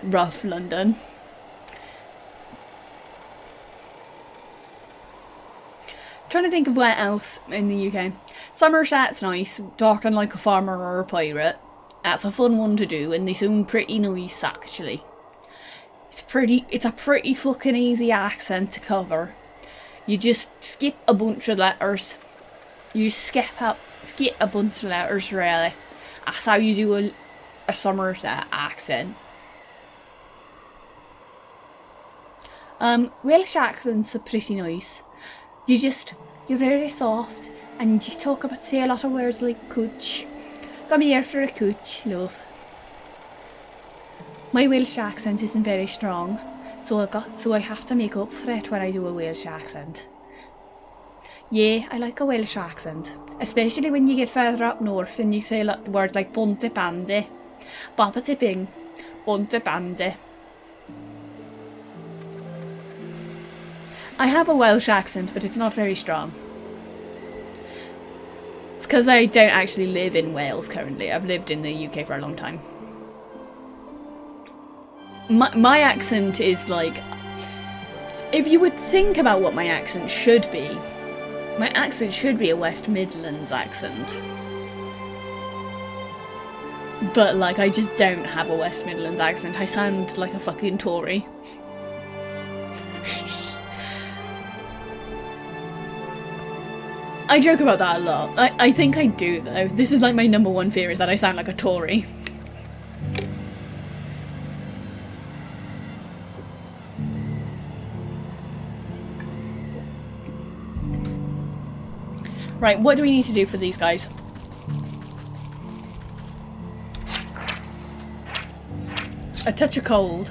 rough London. Trying to think of where else in the UK. Somerset's nice, talking like a farmer or a pirate. That's a fun one to do, and they sound pretty nice actually. It's a pretty fucking easy accent to cover. You just skip a bunch of letters. You skip a bunch of letters really. That's how you do a Somerset accent. Welsh accents are pretty nice. You're very soft and you say a lot of words like cooch. Come here for a cooch, love. My Welsh accent isn't very strong, so I have to make up for it when I do a Welsh accent. Yeah, I like a Welsh accent, especially when you get further up north and you say the words like Ponte Bande, Baba Tipping, Ponte Bande. I have a Welsh accent, but it's not very strong. It's because I don't actually live in Wales currently. I've lived in the UK for a long time. My accent is like... If you would think about what my accent should be, my accent should be a West Midlands accent. But, like, I just don't have a West Midlands accent. I sound like a fucking Tory. I joke about that a lot. I think I do, though. This is like my number one fear, is that I sound like a Tory. Right, what do we need to do for these guys? A touch of cold.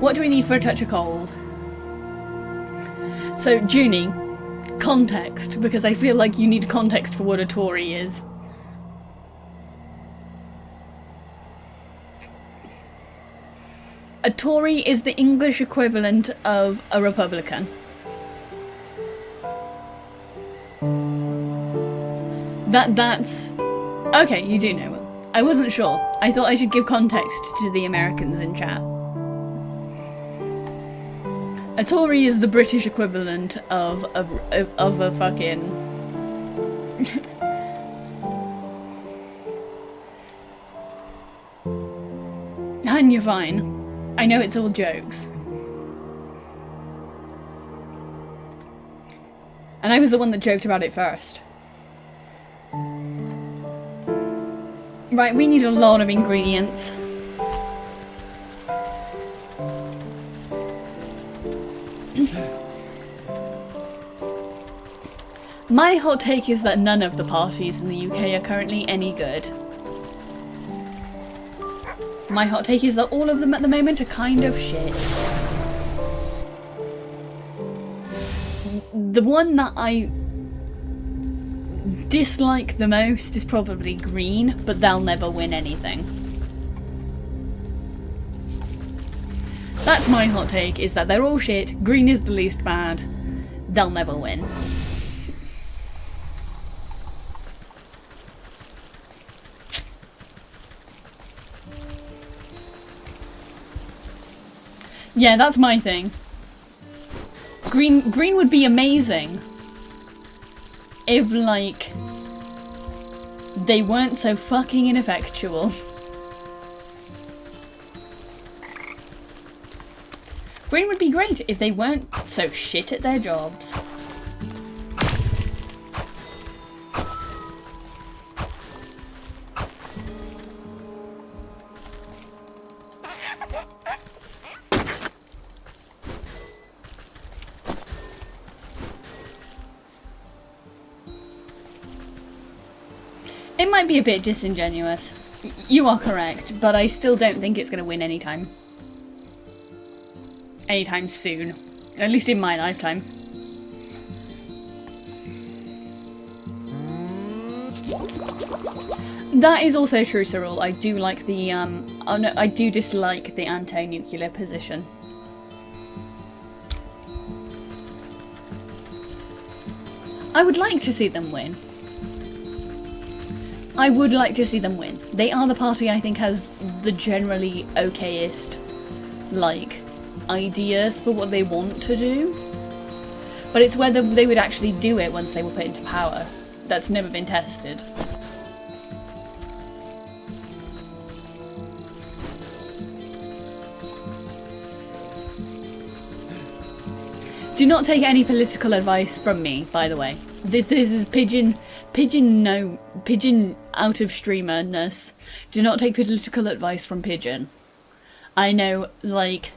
What do we need for a touch of cold? So, Junie, context, because I feel like you need context for what a Tory is. A Tory is the English equivalent of a Republican. That's... Okay, you do know. I wasn't sure. I thought I should give context to the Americans in chat. A Tory is the British equivalent of a fucking... And you're fine. I know it's all jokes. And I was the one that joked about it first. Right, we need a lot of ingredients. My hot take is that none of the parties in the UK are currently any good. My hot take is that all of them at the moment are kind of shit. The one that I dislike the most is probably Green, but they'll never win anything. That's my hot take, is that they're all shit, Green is the least bad, they'll never win. Yeah, that's my thing. Green would be amazing if, like, they weren't so fucking ineffectual. Green would be great if they weren't so shit at their jobs. might be a bit disingenuous. You are correct, but I still don't think it's going to win anytime soon. At least in my lifetime. That is also true, Cyril. I do like the, oh no, I do dislike the anti-nuclear position. I would like to see them win. I would like to see them win. They are the party I think has the generally okayest, like, ideas for what they want to do. But it's whether they would actually do it once they were put into power. That's never been tested. Do not take any political advice from me, by the way. This is pigeon out of streamerness. Do not take political advice from Pigeon. I know, like,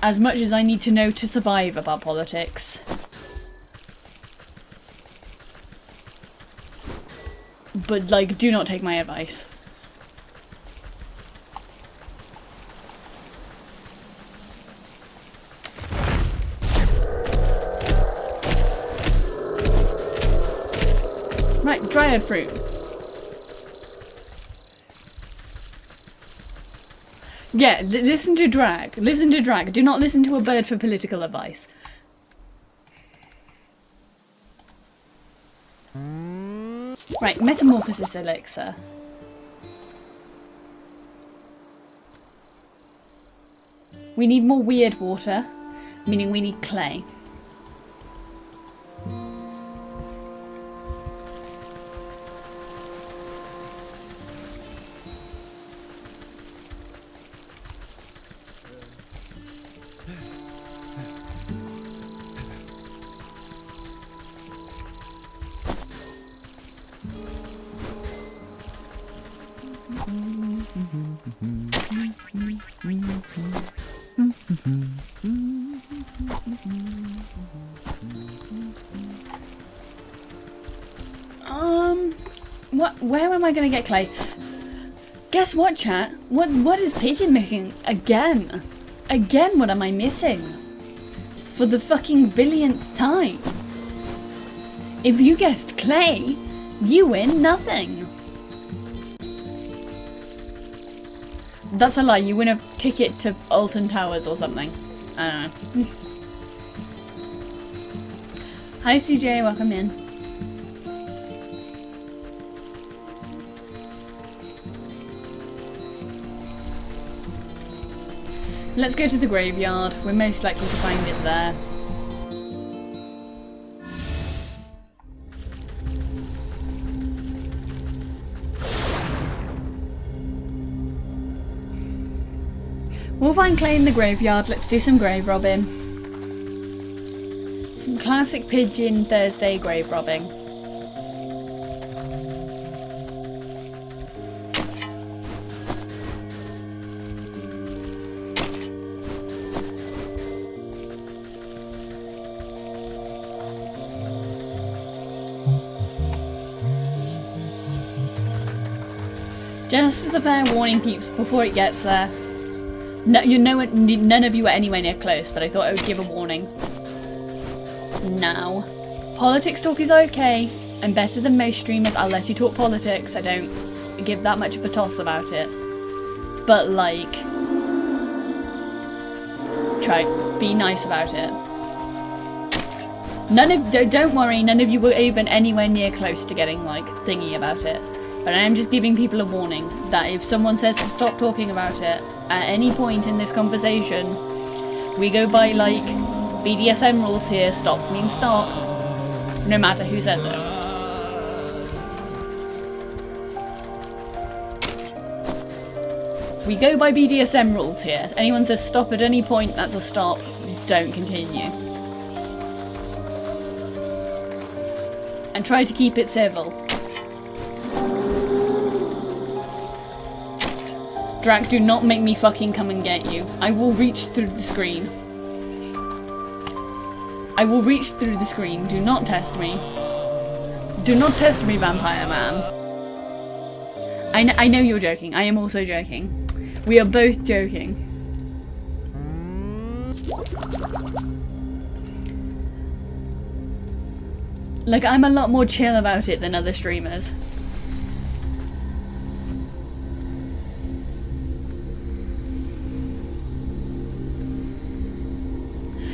as much as I need to know to survive about politics. But, like, do not take my advice. Right, dryad fruit. Yeah, listen to drag. Listen to drag. Do not listen to a bird for political advice. Right, metamorphosis elixir. We need more weird water, meaning we need clay. Where am I gonna get clay? Guess what, chat? What is Pigeon making again? Again, what am I missing? For the fucking billionth time. If you guessed clay, you win nothing. That's a lie. You win a ticket to Alton Towers or something. I don't know. Hi CJ, welcome in. Let's go to the graveyard. We're most likely to find it there. We'll find clay in the graveyard. Let's do some grave robbing. Some classic Pigeon Thursday grave robbing. Just as a fair warning, peeps, before it gets there. No, none of you are anywhere near close, but I thought I would give a warning. Now, politics talk is okay. I'm better than most streamers. I'll let you talk politics. I don't give that much of a toss about it. But like, be nice about it. Don't worry. None of you were even anywhere near close to getting like thingy about it. But I am just giving people a warning that if someone says to stop talking about it at any point in this conversation, we go by like BDSM rules here. Stop means stop, no matter who says it. We go by BDSM rules here. If anyone says stop at any point, that's a stop. Don't continue. And try to keep it civil. Drac, do not make me fucking come and get you. I will reach through the screen. I will reach through the screen. Do not test me. Do not test me, Vampire Man. I know you're joking. I am also joking. We are both joking. Like, I'm a lot more chill about it than other streamers.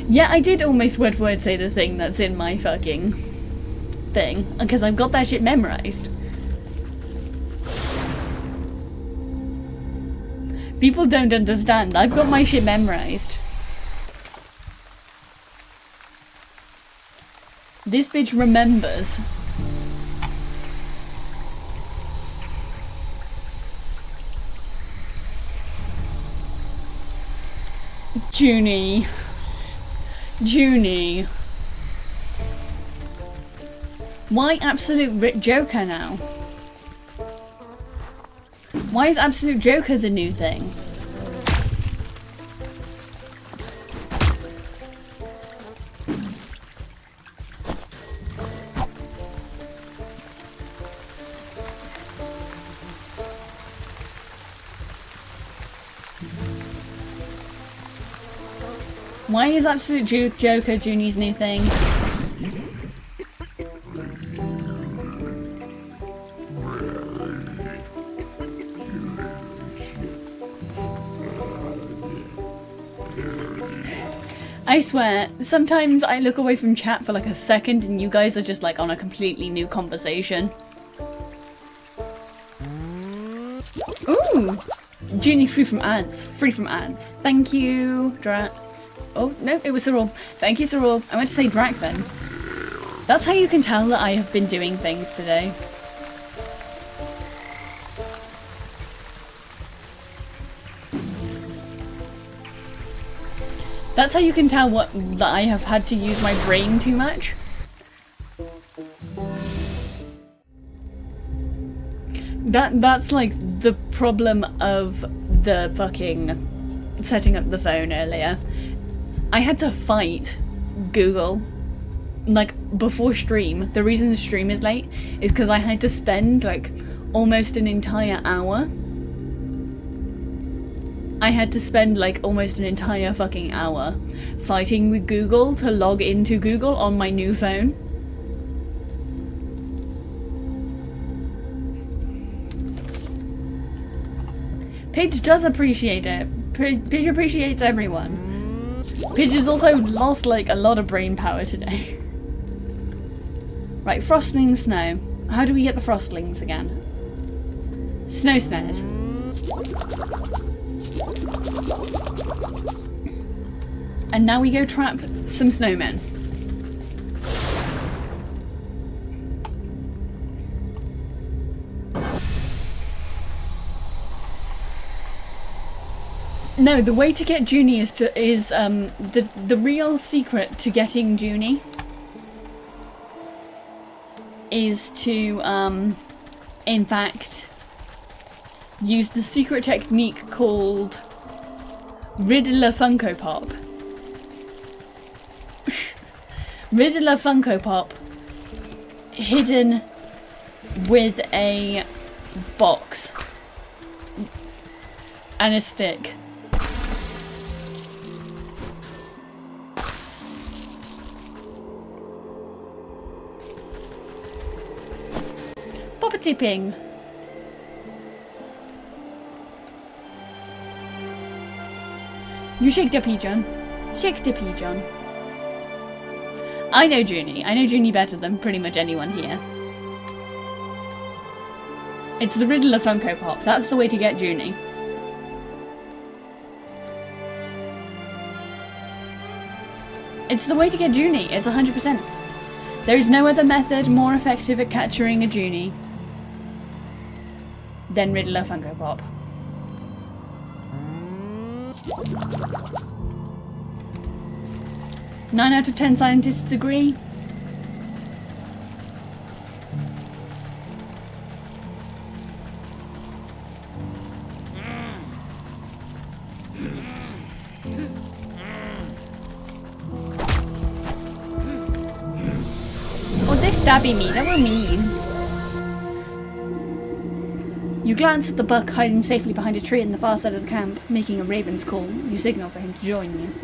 Yeah, I did almost word for word say the thing that's in my fucking thing, because I've got that shit memorized. People don't understand. I've got my shit memorized. This bitch remembers. Junie. Junie. Why Absolute Joker now? Why is Absolute Joker the new thing? Why is Absolute Joker Junie's new thing? I swear, sometimes I look away from chat for like a second and you guys are just like on a completely new conversation. Ooh! Junie free from ads. Free from ads. Thank you, Drax. Oh, no, it was Soror. Thank you, Soror. I meant to say Drac then. That's how you can tell that I have been doing things today. That's how you can tell that I have had to use my brain too much. That's like the problem of the fucking setting up the phone earlier. I had to fight Google. Like, before stream. The reason the stream is late is because I had to spend like almost an entire hour. I had to spend like almost an entire fucking hour fighting with Google to log into Google on my new phone. Pidge does appreciate it. Pidge appreciates everyone. Pidge has also lost like a lot of brain power today. Right, frostling snow. How do we get the frostlings again? Snow snares. And now we go trap some snowmen. No, the way to get Junie is the real secret to getting Junie is to in fact use the secret technique called Riddler Funko Pop. Riddler Funko Pop hidden with a box and a stick. Poppity ping. You shake the pigeon. Shake the pigeon. I know Junie. I know Junie better than pretty much anyone here. It's the Riddler Funko Pop. That's the way to get Junie. It's the way to get Junie. It's 100%. There is no other method more effective at capturing a Junie than Riddler Funko Pop. Nine out of 10 scientists agree. Oh, they're stabbing me. That were mean. You glance at the buck hiding safely behind a tree in the far side of the camp, making a raven's call. You signal for him to join you.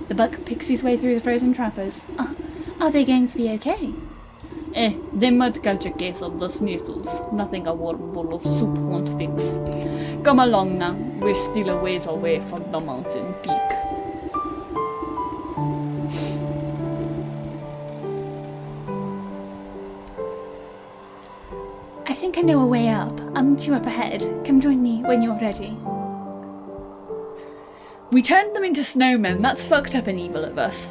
The buck picks his way through the frozen trappers. Are they going to be okay? They might catch a case of the sniffles. Nothing a warm bowl of soup won't fix. Come along now. We're still a ways away from the mountain peak. I think I know a way up. I'll meet you up ahead. Come join me when you're ready. We turned them into snowmen. That's fucked up and evil of us.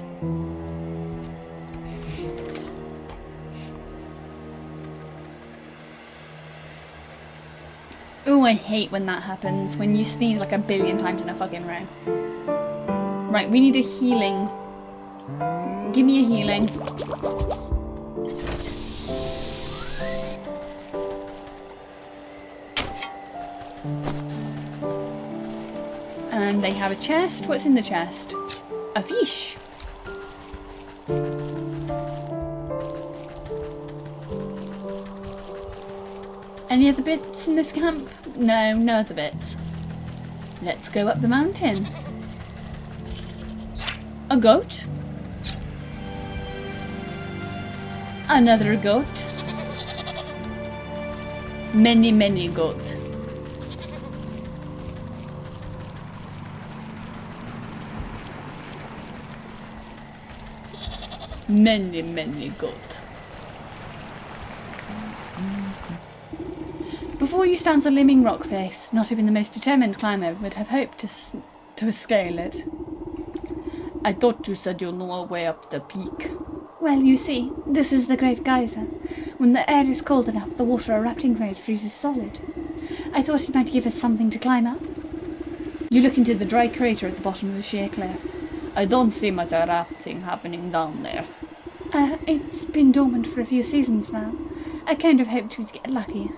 Ooh, I hate when that happens. When you sneeze like a billion times in a fucking row. Right, we need a healing. Give me a healing. And they have a chest. What's in the chest? A fish. Any other bits in this camp? No, no other bits. Let's go up the mountain. A goat. Another goat. Many, many goat. Many, many goat. Before you stands a limbing rock face. Not even the most determined climber would have hoped to scale it. I thought you said you know a way up the peak. Well, you see, this is the Great Geyser. When the air is cold enough, the water erupting from it freezes solid. I thought it might give us something to climb up. You look into the dry crater at the bottom of the sheer cliff. I don't see much erupting happening down there. It's been dormant for a few seasons now. I kind of hoped we'd get lucky.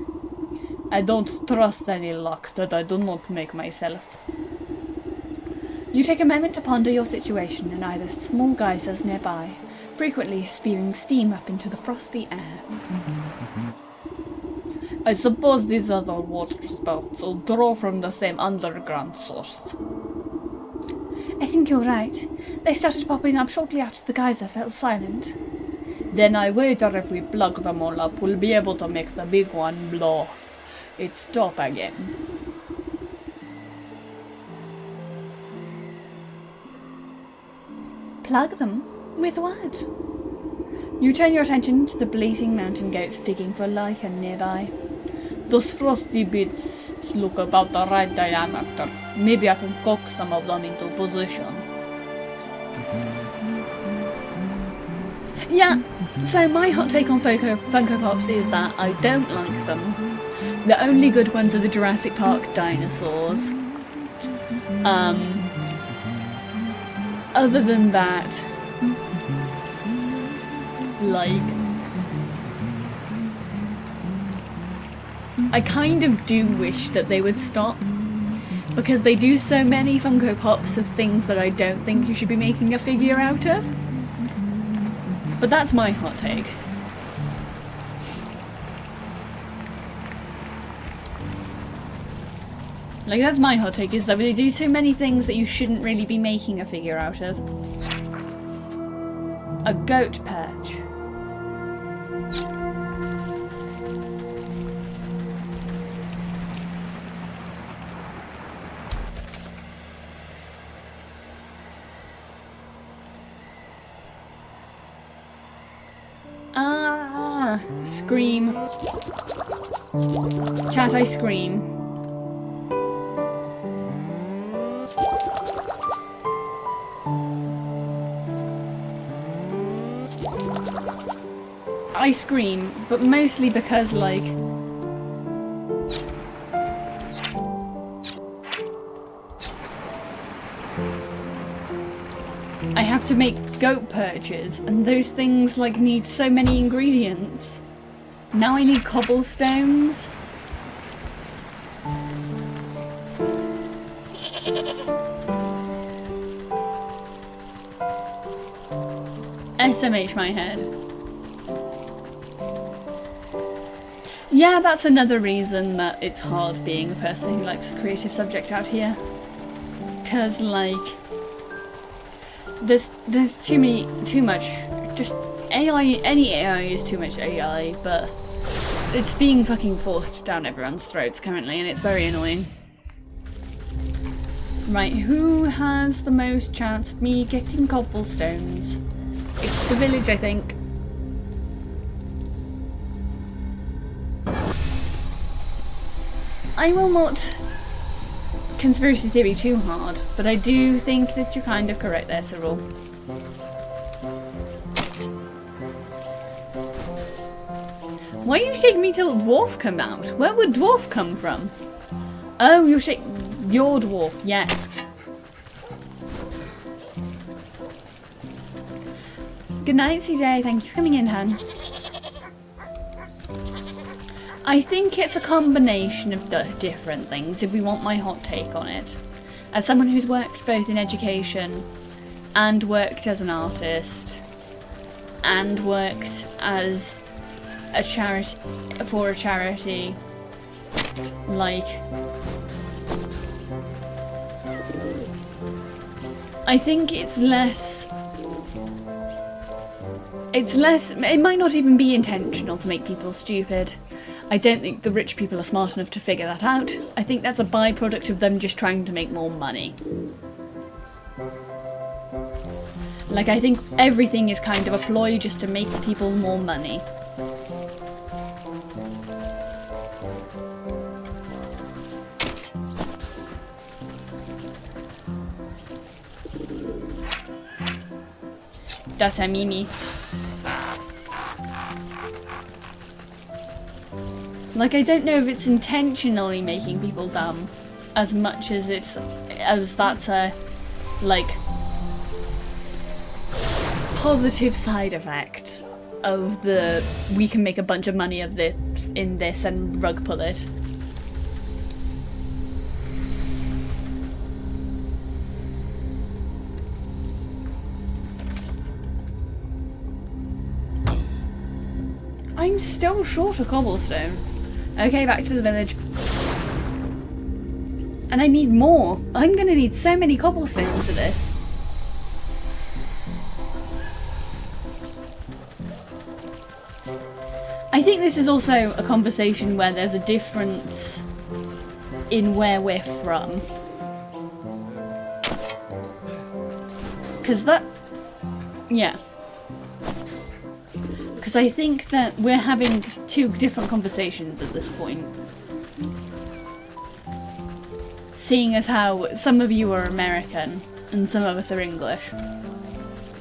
I don't trust any luck that I do not make myself. You take a moment to ponder your situation and eye the small geysers nearby, frequently spewing steam up into the frosty air. I suppose these other water spouts will draw from the same underground source. I think you're right. They started popping up shortly after the geyser fell silent. Then I wonder if we plug them all up, we'll be able to make the big one blow. It's top again. Plug them? With what? You turn your attention to the bleating mountain goats digging for lichen nearby. Those frosty bits look about the right diameter. Maybe I can coax some of them into position. Yeah, so my hot take on Funko Pops is that I don't like them. The only good ones are the Jurassic Park dinosaurs. Other than that, like, I kind of do wish that they would stop, because they do so many Funko Pops of things that I don't think you should be making a figure out of. But that's my hot take. Like, that's my hot take, is that they do so many things that you shouldn't really be making a figure out of. A goat perch. Ah, scream. Chat, I scream. I scream, but mostly because, like, I have to make goat perches, and those things, like, need so many ingredients. Now I need cobblestones. SMH my head. Yeah, that's another reason that it's hard being a person who likes a creative subject out here. Because, like, there's too much, just AI, any AI is too much AI, but it's being fucking forced down everyone's throats currently, and it's very annoying. Right, who has the most chance of me getting cobblestones? It's the village, I think. I will not conspiracy theory too hard, but I do think that you're kind of correct there, Cyril. Why are you shaking me till dwarf come out? Where would dwarf come from? Oh, you're your dwarf, yes. Good night, CJ. Thank you for coming in, hun. I think it's a combination of the different things, if we want my hot take on it. As someone who's worked both in education and worked as an artist and worked as a charity for a charity, like, I think it might not even be intentional to make people stupid. I don't think the rich people are smart enough to figure that out. I think that's a byproduct of them just trying to make more money. Like, I think everything is kind of a ploy just to make people more money. That's a Mimi. Like, I don't know if it's intentionally making people dumb as much as that's a, like, positive side effect of the we can make a bunch of money of this in this and rug pull it. I'm still short of cobblestone. Okay, back to the village. And I need more. I'm gonna need so many cobblestones for this. I think this is also a conversation where there's a difference in where we're from. Because yeah. Because I think that we're having two different conversations at this point. Seeing as how some of you are American and some of us are English.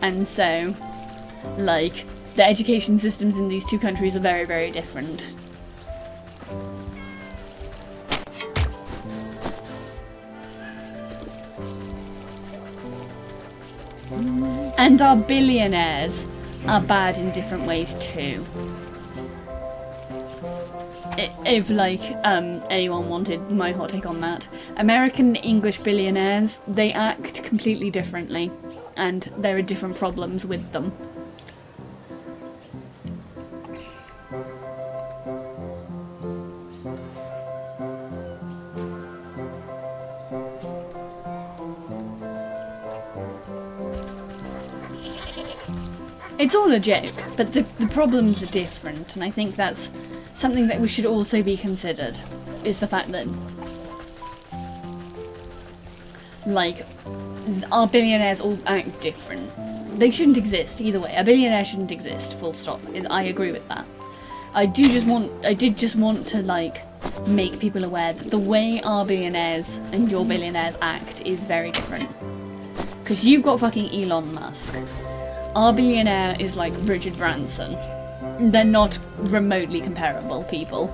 And so, like, the education systems in these two countries are very, very different. And our billionaires are bad in different ways too. If, like, anyone wanted my hot take on that. American English billionaires, they act completely differently, and there are different problems with them. It's all a joke, but the problems are different, and I think that's something that we should also be considered, is the fact that, like, our billionaires all act different. They shouldn't exist, either way. A billionaire shouldn't exist, full stop. I agree with that. I did just want to, like, make people aware that the way our billionaires and your billionaires act is very different. Because you've got fucking Elon Musk. Our billionaire is like Richard Branson. They're not remotely comparable people.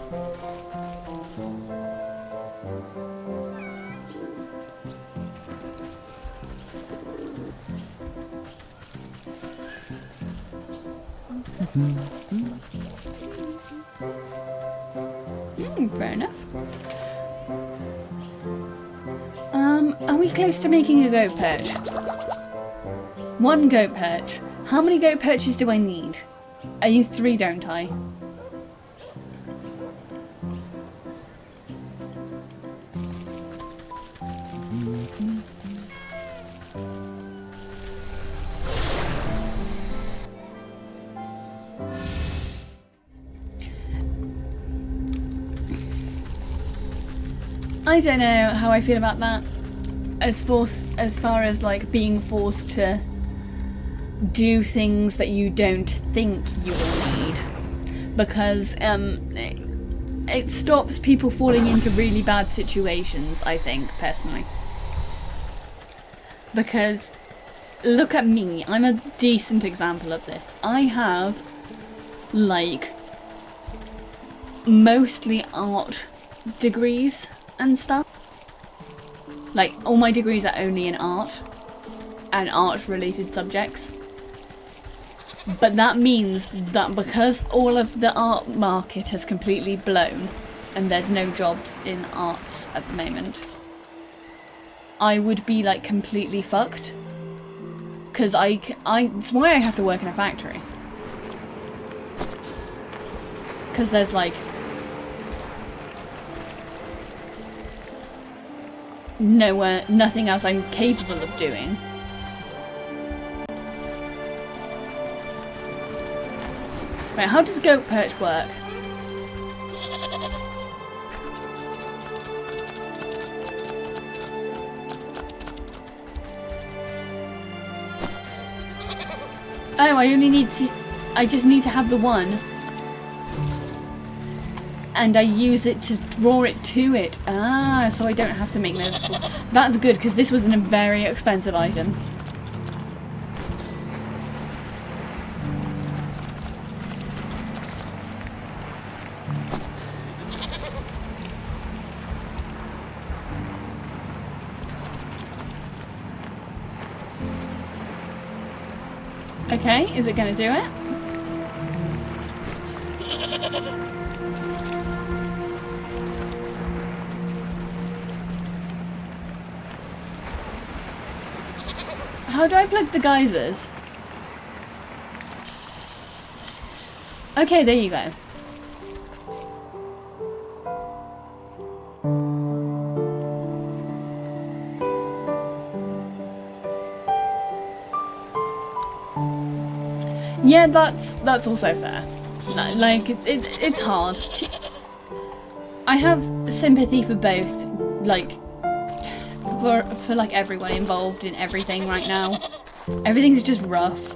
Fair enough. Are we close to making a goat perch? One goat perch. How many goat perches do I need? I need 3, don't I? I don't know how I feel about that. As far as like being forced to do things that you don't think you will need, because it stops people falling into really bad situations, I think, personally. Because look at me, I'm a decent example of this. I have like mostly art degrees and stuff. Like all my degrees are only in art and art related subjects. But that means that because all of the art market has completely blown and there's no jobs in arts at the moment, I would be like completely fucked. Because it's why I have to work in a factory. Because there's like nothing else I'm capable of doing. Right, how does goat perch work? Oh, I just need to have the one. And I use it to draw it to it. Ah, so I don't have to make those. That's good, because this was a very expensive item. Okay, is it going to do it? How do I plug the geysers? Okay, there you go. Yeah, that's also fair. Like, it's hard. I have sympathy for both, like, for like everyone involved in everything right now. Everything's just rough.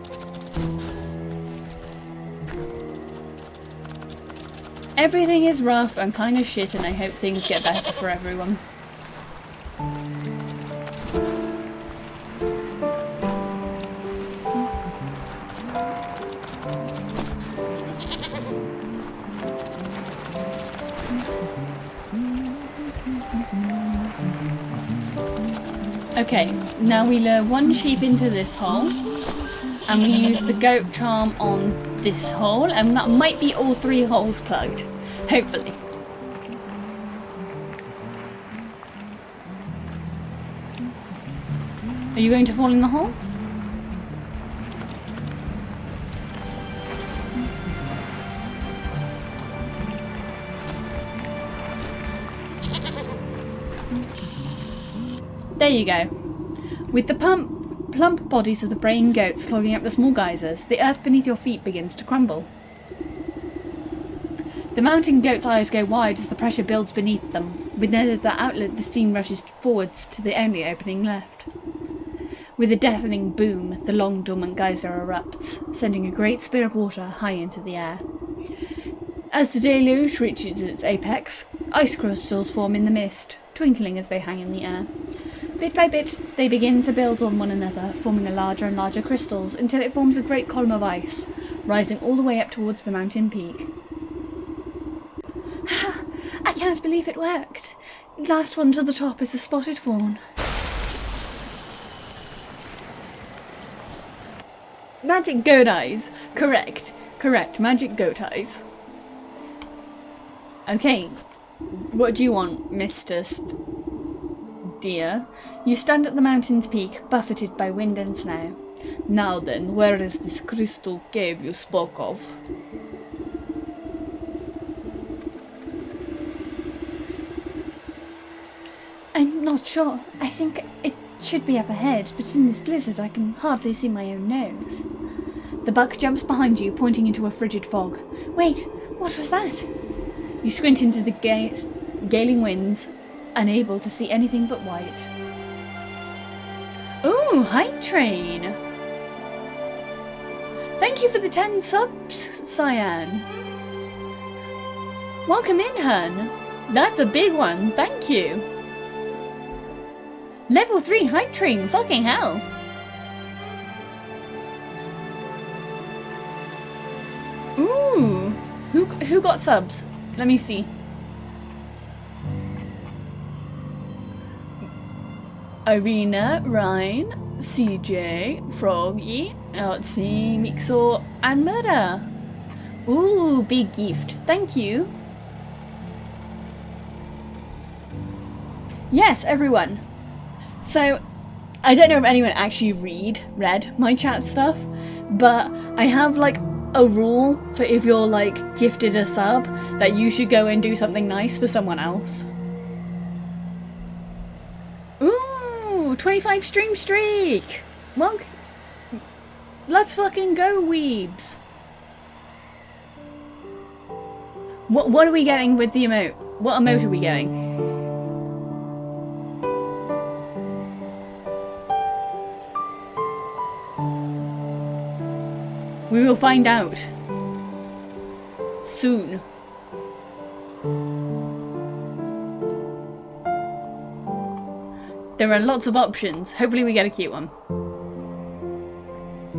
Everything is rough and kind of shit, and I hope things get better for everyone. Okay, now we lure one sheep into this hole, and we use the goat charm on this hole, and that might be all 3 holes plugged, hopefully. Are you going to fall in the hole? There you go. With the plump bodies of the braying goats clogging up the small geysers, the earth beneath your feet begins to crumble. The mountain goat's eyes go wide as the pressure builds beneath them. With no other outlet, the steam rushes forwards to the only opening left. With a deafening boom, the long dormant geyser erupts, sending a great spear of water high into the air. As the deluge reaches its apex, ice crystals form in the mist, twinkling as they hang in the air. Bit by bit, they begin to build on one another, forming larger and larger crystals, until it forms a great column of ice, rising all the way up towards the mountain peak. I can't believe it worked. Last one to the top is a spotted fawn. Magic goat eyes. Correct, magic goat eyes. Okay, what do you want, Mr. Deer? You stand at the mountain's peak, buffeted by wind and snow. Now then, where is this crystal cave you spoke of? I'm not sure. I think it should be up ahead, but in this blizzard I can hardly see my own nose. The buck jumps behind you, pointing into a frigid fog. Wait, what was that? You squint into the galing winds. unable to see anything but white. Ooh, hype train! Thank you for the 10 subs, Cyan. Welcome in, hun. That's a big one, thank you. Level 3 hype train, fucking hell. Ooh, who got subs? Let me see. Irina, Ryan, CJ, Froggy, Artsy, Mixo, and Murder. Ooh, big gift. Thank you. Yes, everyone. So, I don't know if anyone actually read my chat stuff, but I have like a rule for if you're like gifted a sub that you should go and do something nice for someone else. Ooh, 25 stream streak! Well, let's fucking go, weebs! What are we getting with the emote? What emote are we getting? We will find out soon. There are lots of options. Hopefully we get a cute one.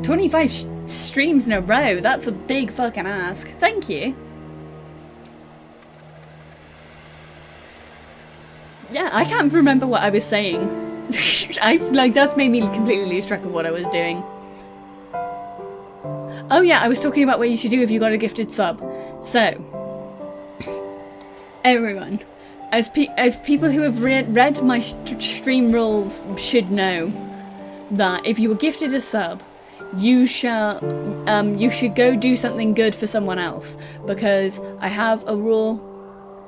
25 streams in a row. That's a big fucking ask. Thank you. Yeah, I can't remember what I was saying. That's made me completely lose track of what I was doing. Oh yeah, I was talking about what you should do if you got a gifted sub. So, everyone, as people who have read my stream rules should know that if you were gifted a sub, you should go do something good for someone else, because I have a rule,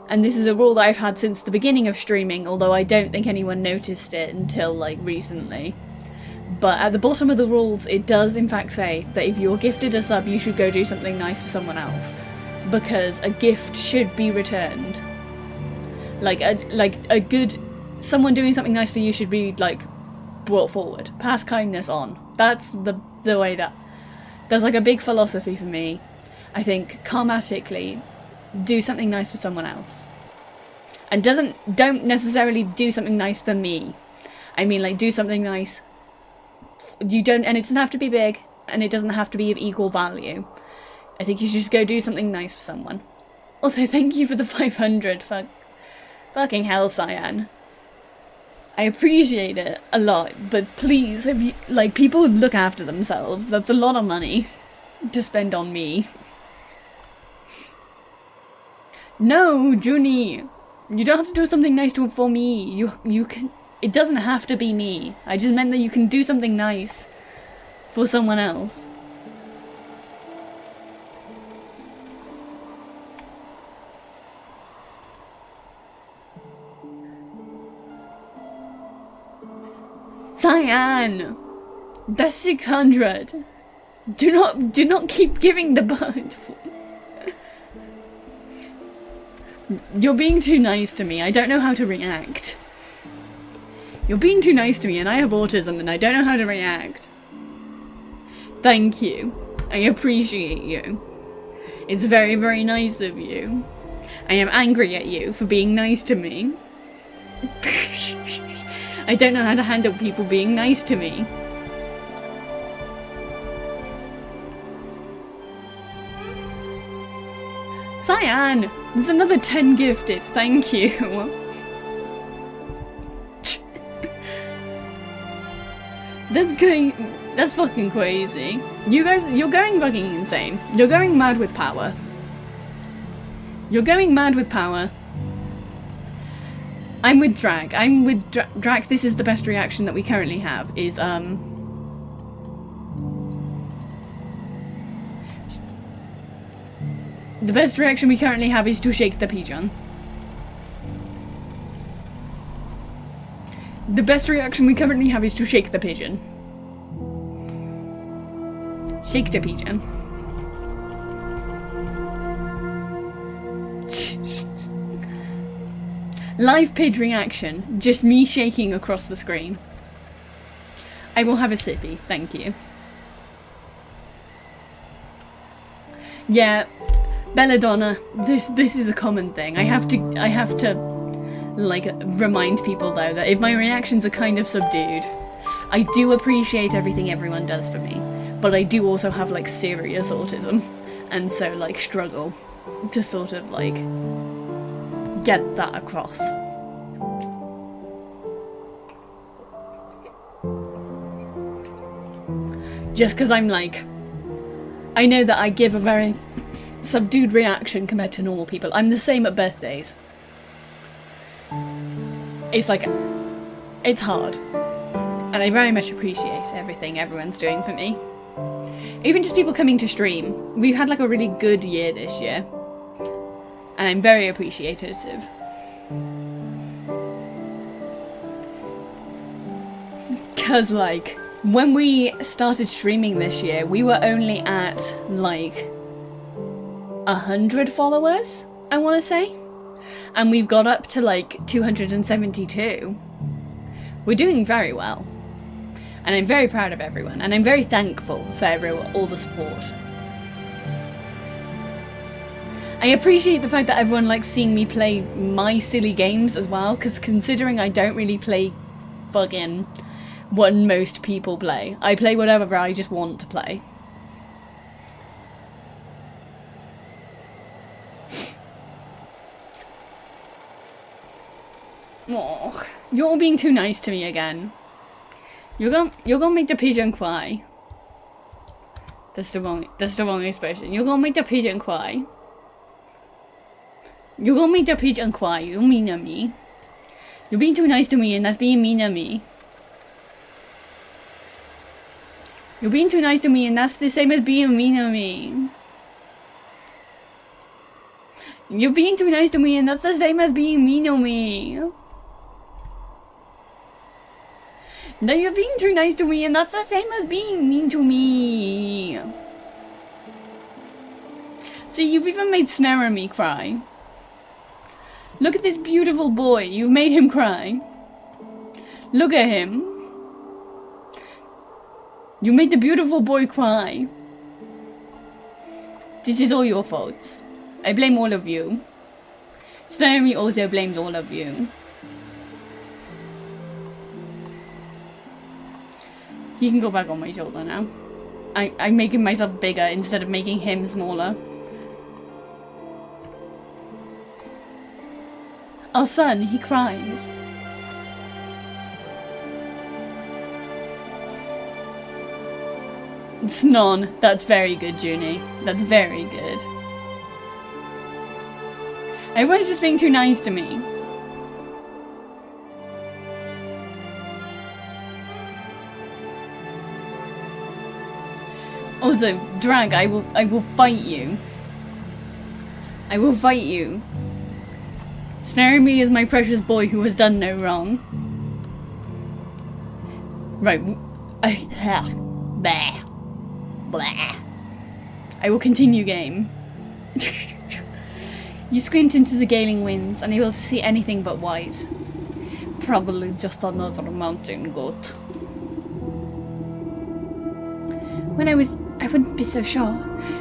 and this is a rule that I've had since the beginning of streaming, although I don't think anyone noticed it until like recently. But at the bottom of the rules, it does in fact say that if you're gifted a sub, you should go do something nice for someone else, because a gift should be returned. Someone doing something nice for you should be like brought forward. Pass kindness on. That's the way that. There's like a big philosophy for me. I think karmatically, do something nice for someone else, and don't necessarily do something nice for me. I mean, like, do something nice. And it doesn't have to be big, and it doesn't have to be of equal value. I think you should just go do something nice for someone. Also, thank you for the 500. Fucking hell, Cyan. I appreciate it a lot, but please, people look after themselves. That's a lot of money to spend on me. No, Junie, you don't have to do something nice for me. You can. It doesn't have to be me. I just meant that you can do something nice for someone else. Cyan! That's 600. Do not keep giving the bird. You're being too nice to me. I don't know how to react. You're being too nice to me, and I have autism and I don't know how to react. Thank you. I appreciate you. It's very, very nice of you. I am angry at you for being nice to me. I don't know how to handle people being nice to me. Cyan! There's another 10 gifted, thank you. That's fucking crazy. You guys, you're going fucking insane. You're going mad with power. You're going mad with power. I'm with Drag. Drag, this is the best reaction that we currently have, is, the best reaction we currently have is to shake the pigeon. The best reaction we currently have is to shake the pigeon. Shake the pigeon. Live page reaction, just me shaking across the screen. I will have a sippy, thank you. Yeah, Belladonna, this is a common thing. I have to like remind people though that if my reactions are kind of subdued, I do appreciate everything everyone does for me, but I do also have like serious autism, and so like struggle to sort of like get that across. Just because I'm like, I know that I give a very subdued reaction compared to normal people. I'm the same at birthdays. It's like, it's hard. And I very much appreciate everything everyone's doing for me. Even just people coming to stream. We've had like a really good year this year. And I'm very appreciative. Because like, when we started streaming this year, we were only at like 100 followers, I want to say. And we've got up to like 272. We're doing very well. And I'm very proud of everyone. And I'm very thankful for all the support. I appreciate the fact that everyone likes seeing me play my silly games as well. Because considering I don't really play fucking what most people play. I play whatever I just want to play. Oh, you're all being too nice to me again. You're gonna make the pigeon cry. That's the wrong expression. You're gonna make the pigeon cry. You're gonna make the pigeon cry. You're mean to me. You're being too nice to me, and that's being mean to me. You're being too nice to me, and that's the same as being mean to me. You're being too nice to me, and that's the same as being mean to me. Now you're being too nice to me, and that's the same as being mean to me. See, you've even made Snare and me cry. Look at this beautiful boy. You've made him cry. Look at him. You made the beautiful boy cry. This is all your faults. I blame all of you. Snare and me also blames all of you. He can go back on my shoulder now. I'm making myself bigger instead of making him smaller. Our son, he cries. It's none. That's very good, Junie. That's very good. Everyone's just being too nice to me. Also, Drag, I will fight you. I will fight you. Snaring me is my precious boy who has done no wrong. Right. Blah. Blah. I will continue game. You squint into the galing winds, unable to see anything but white. Probably just another mountain goat. I wouldn't be so sure.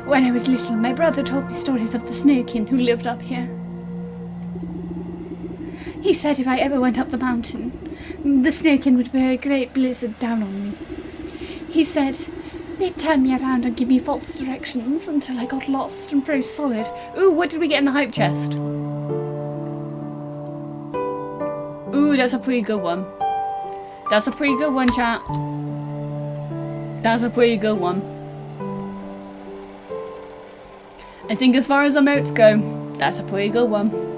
When I was little, my brother told me stories of the snowkin who lived up here. He said if I ever went up the mountain, the snowkin would bring a great blizzard down on me. He said they'd turn me around and give me false directions until I got lost and froze solid. Ooh, what did we get in the hype chest? Ooh, that's a pretty good one. That's a pretty good one, chat. That's a pretty good one. I think as far as emotes go, that's a pretty good one.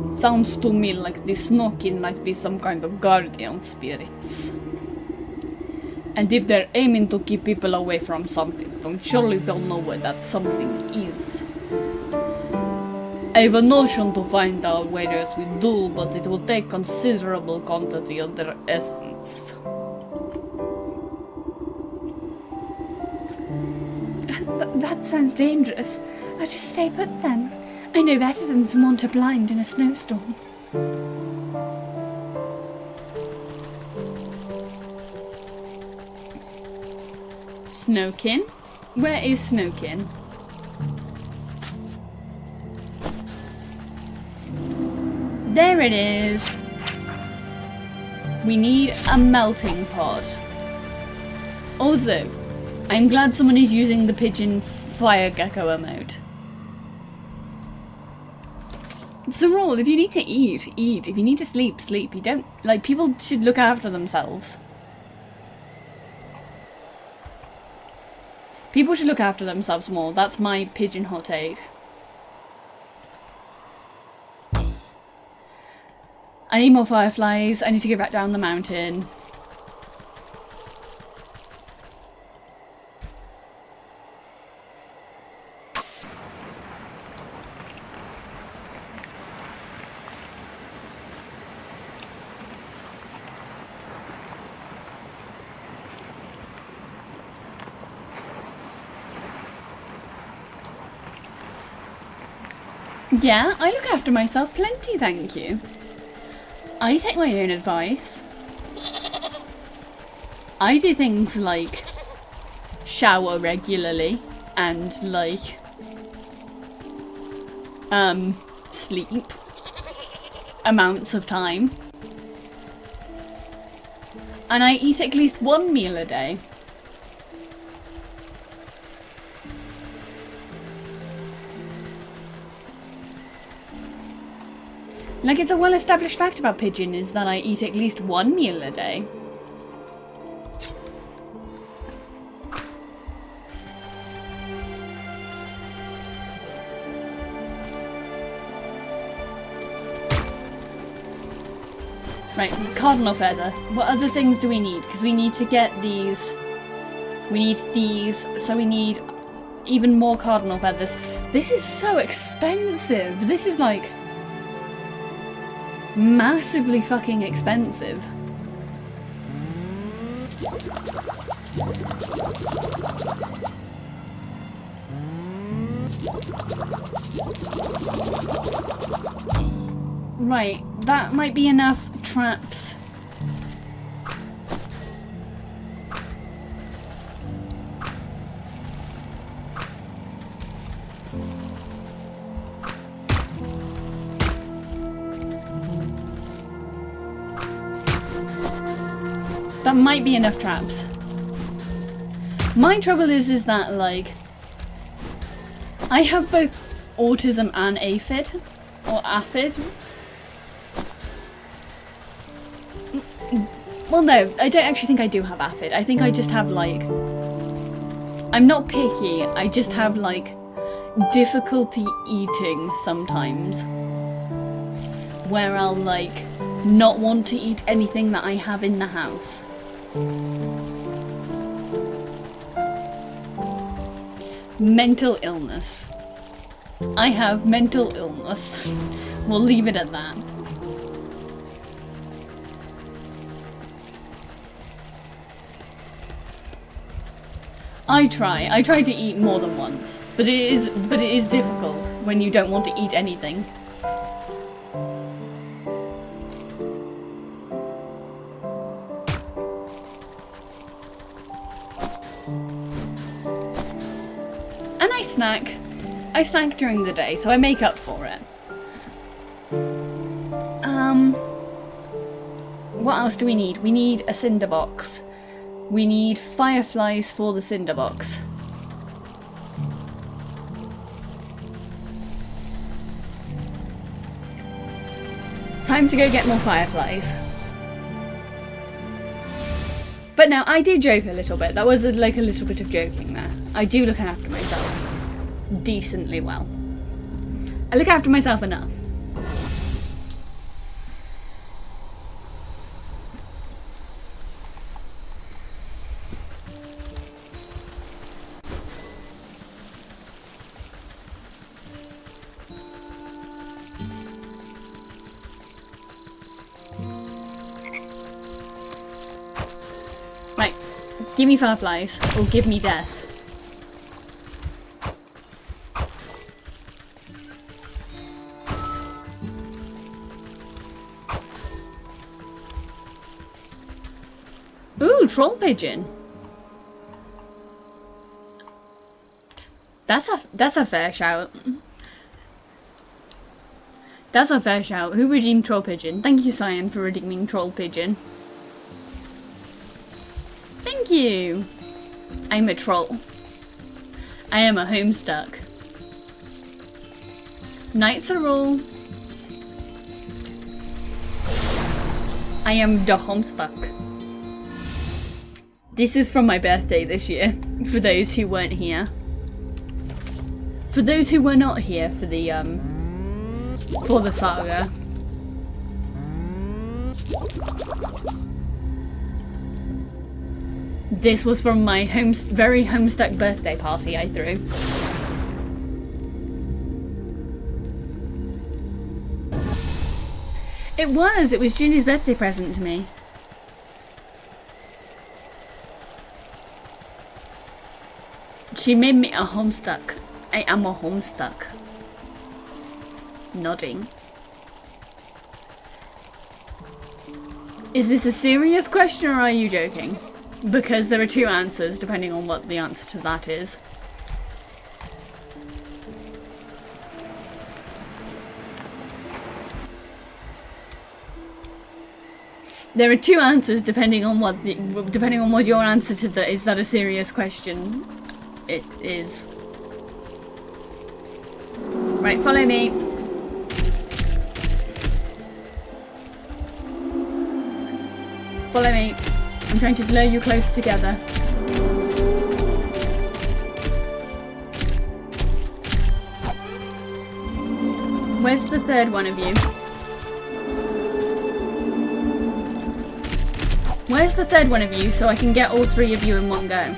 Sounds to me like the snowkin might be some kind of guardian spirits. And if they're aiming to keep people away from something, then surely they'll know where that something is. I have a notion to find out whereas we do, but it will take considerable quantity of their essence. that sounds dangerous. I'll just stay put then. I know better than to wander blind in a snowstorm. Snowkin? Where is Snowkin? There it is. We need a melting pot. Also, I'm glad someone is using the pigeon fire gecko emote. So Rawl, if you need to eat, eat. If you need to sleep, sleep. You don't, like, people should look after themselves. People should look after themselves more. That's my pigeon hot take. I need more fireflies. I need to go back down the mountain. Yeah, I look after myself plenty, thank you. I take my own advice. I do things like shower regularly and like sleep amounts of time. And I eat at least one meal a day. Like, it's a well-established fact about pigeon is that I eat at least one meal a day. Right, cardinal feather. What other things do we need? Because we need to get these. We need these, so we need even more cardinal feathers. This is so expensive. This is like massively fucking expensive. Right, that might be enough traps. That might be enough traps. My trouble is that, like, I have both autism and aphid, or aphid. Well, no, I don't actually think I do have aphid. I think I just have, like, I'm not picky, I just have, like, difficulty eating sometimes. Where I'll, like, not want to eat anything that I have in the house. Mental illness. I have mental illness. We'll leave it at that. I try to eat more than once, but it is difficult when you don't want to eat anything. And I snack during the day, so I make up for it. What else do we need? We need a cinder box. We need fireflies for the cinder box. Time to go get more fireflies. But no, I do joke a little bit. That was like a little bit of joking there. I do look after myself decently well. I look after myself enough. Right, give me fireflies or give me death. Ooh, troll pigeon. That's a fair shout. That's a fair shout. Who redeemed troll pigeon? Thank you, Cyan, for redeeming troll pigeon. Thank you. I'm a troll. I am a homestuck. Nights are all. I am the homestuck. This is from my birthday this year, for those who weren't here. For those who were not here for the saga. This was from my very homestuck birthday party I threw. It was Junie's birthday present to me. She made me a homestuck. I am a homestuck. Nodding. Is this a serious question or are you joking? Because there are two answers depending on what the answer to that is. There are two answers depending on what your answer to that is. That a serious question? It is. Right, follow me. Follow me. I'm trying to lure you close together. Where's the third one of you? Where's the third one of you so I can get all three of you in one go?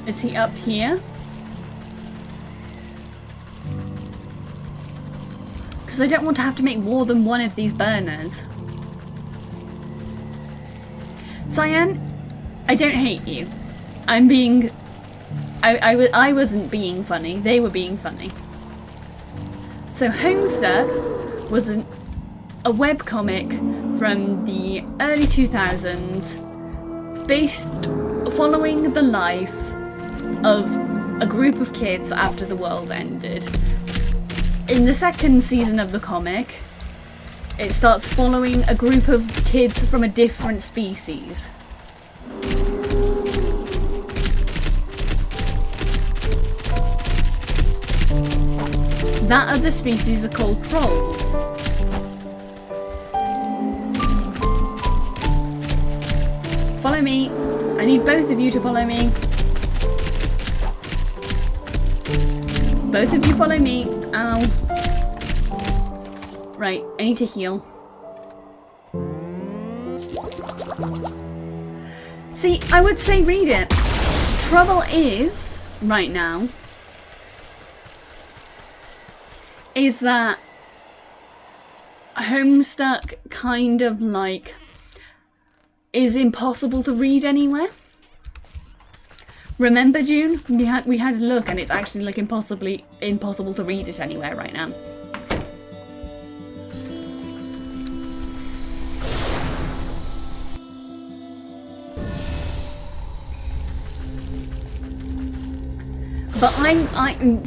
Is he up here? Because I don't want to have to make more than one of these burners. Cyan, I don't hate you. I'm being... I wasn't being funny. They were being funny. So Homestuck was a webcomic from the early 2000s based following the life of a group of kids after the world ended. In the second season of the comic, it starts following a group of kids from a different species. That other species are called trolls. Follow me. I need both of you to follow me. Both of you follow me. Ow. Right, I need to heal. See, I would say read it. Trouble is, right now, is that Homestuck kind of like is impossible to read anywhere. Remember, June? We had a look and it's actually like impossible to read it anywhere right now. But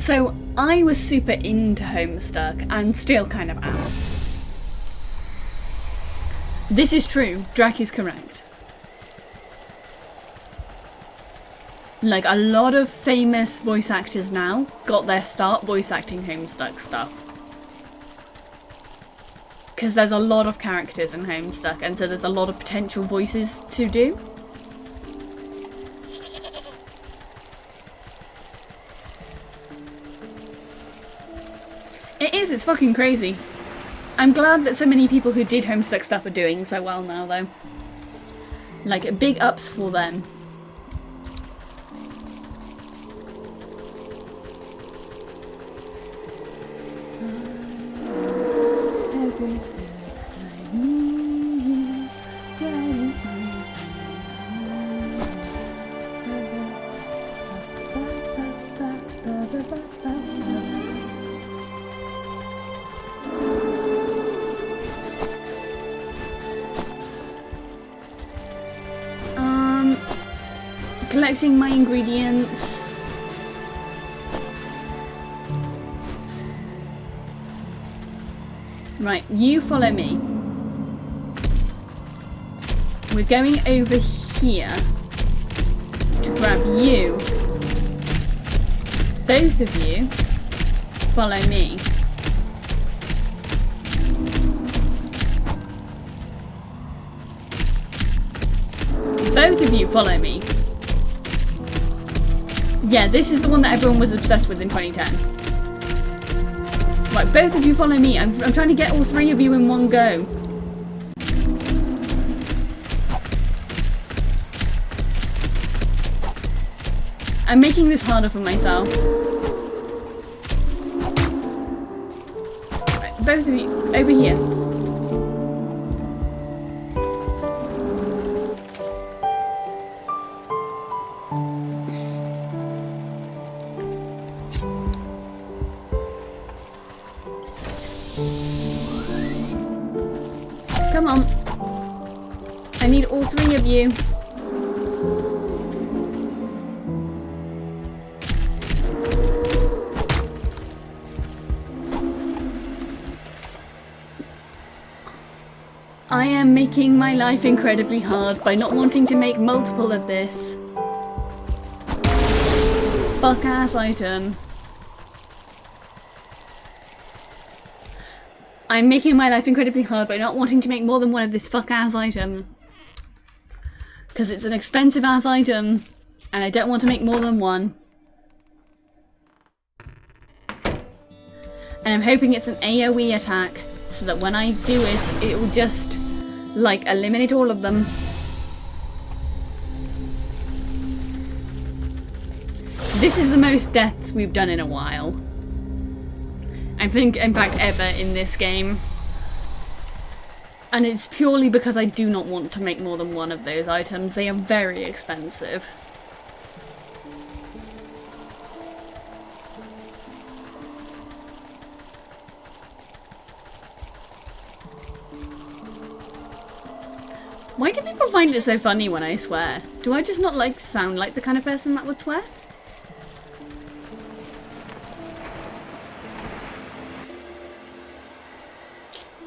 so I was super into Homestuck and still kind of am. This is true. Drac is correct. Like, a lot of famous voice actors now got their start voice acting Homestuck stuff. Because there's a lot of characters in Homestuck, and so there's a lot of potential voices to do. It is, it's fucking crazy. I'm glad that so many people who did Homestuck stuff are doing so well now, though. Like, big ups for them. collecting my ingredients. Right, you follow me. We're going over here to grab you. Both of you follow me. Both of you follow me. Yeah, this is the one that everyone was obsessed with in 2010. Right, both of you follow me. I'm trying to get all three of you in one go. I'm making this harder for myself. Right, both of you, over here. Come on. I need all three of you. I am making my life incredibly hard by not wanting to make multiple of this. Fuck ass item. I'm making my life incredibly hard by not wanting to make more than one of this fuck ass item. Because it's an expensive ass item and I don't want to make more than one. And I'm hoping it's an AoE attack so that when I do it, it will just like eliminate all of them. This is the most deaths we've done in a while. I think, in fact, ever in this game. And it's purely because I do not want to make more than one of those items. They are very expensive. Why do people find it so funny when I swear? Do I just not like sound like the kind of person that would swear?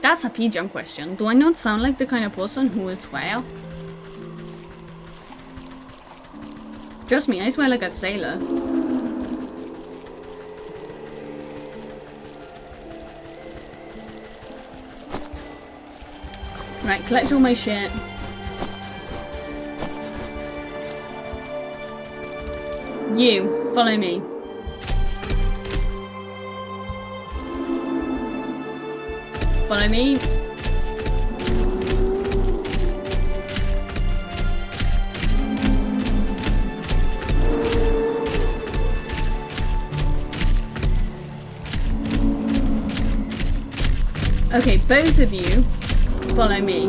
That's a pigeon question. Do I not sound like the kind of person who would swear? Trust me, I swear like a sailor. Right, collect all my shit. You, follow me. Follow me. Okay, both of you follow me.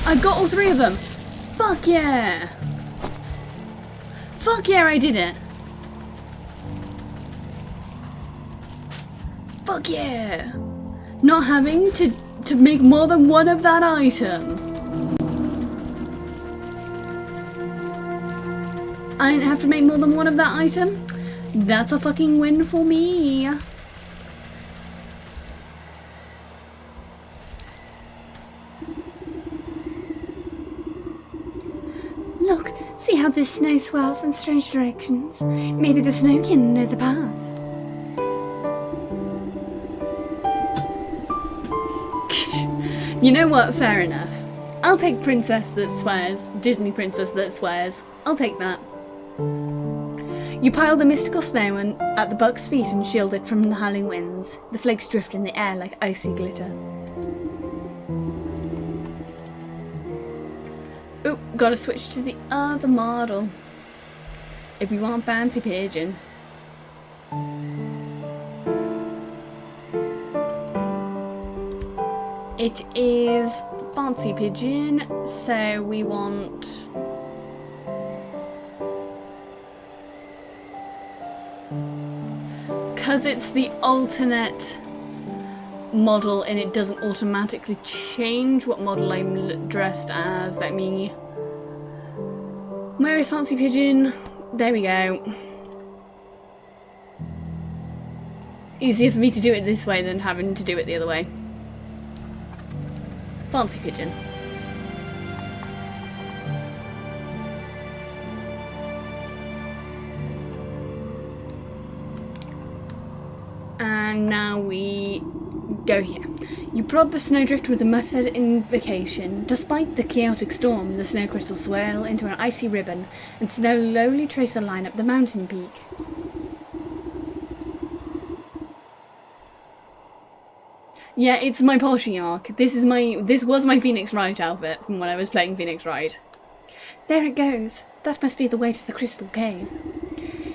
I got all three of them. Fuck yeah. Fuck yeah, I did it. Fuck yeah! Not having to make more than one of that item. I didn't have to make more than one of that item. That's a fucking win for me. Look, see how this snow swirls in strange directions. Maybe the snow can know the path. You know what? Fair enough. I'll take princess that swears. Disney princess that swears. I'll take that. You pile the mystical snow at the buck's feet and shield it from the howling winds. The flakes drift in the air like icy glitter. Oop, gotta switch to the other model. If you want fancy pigeon. It is fancy pigeon, so we want... Because it's the alternate model and it doesn't automatically change what model I'm dressed as. Let me... Where is Fancy Pigeon? There we go. Easier for me to do it this way than having to do it the other way. Fancy Pigeon. And now we go here. You prod the snowdrift with a muttered invocation. Despite the chaotic storm, the snow crystals swirl into an icy ribbon and slowly trace a line up the mountain peak. Yeah, it's my polishing arc. This was my Phoenix Wright outfit from when I was playing Phoenix Wright. There it goes. That must be the way to the crystal cave.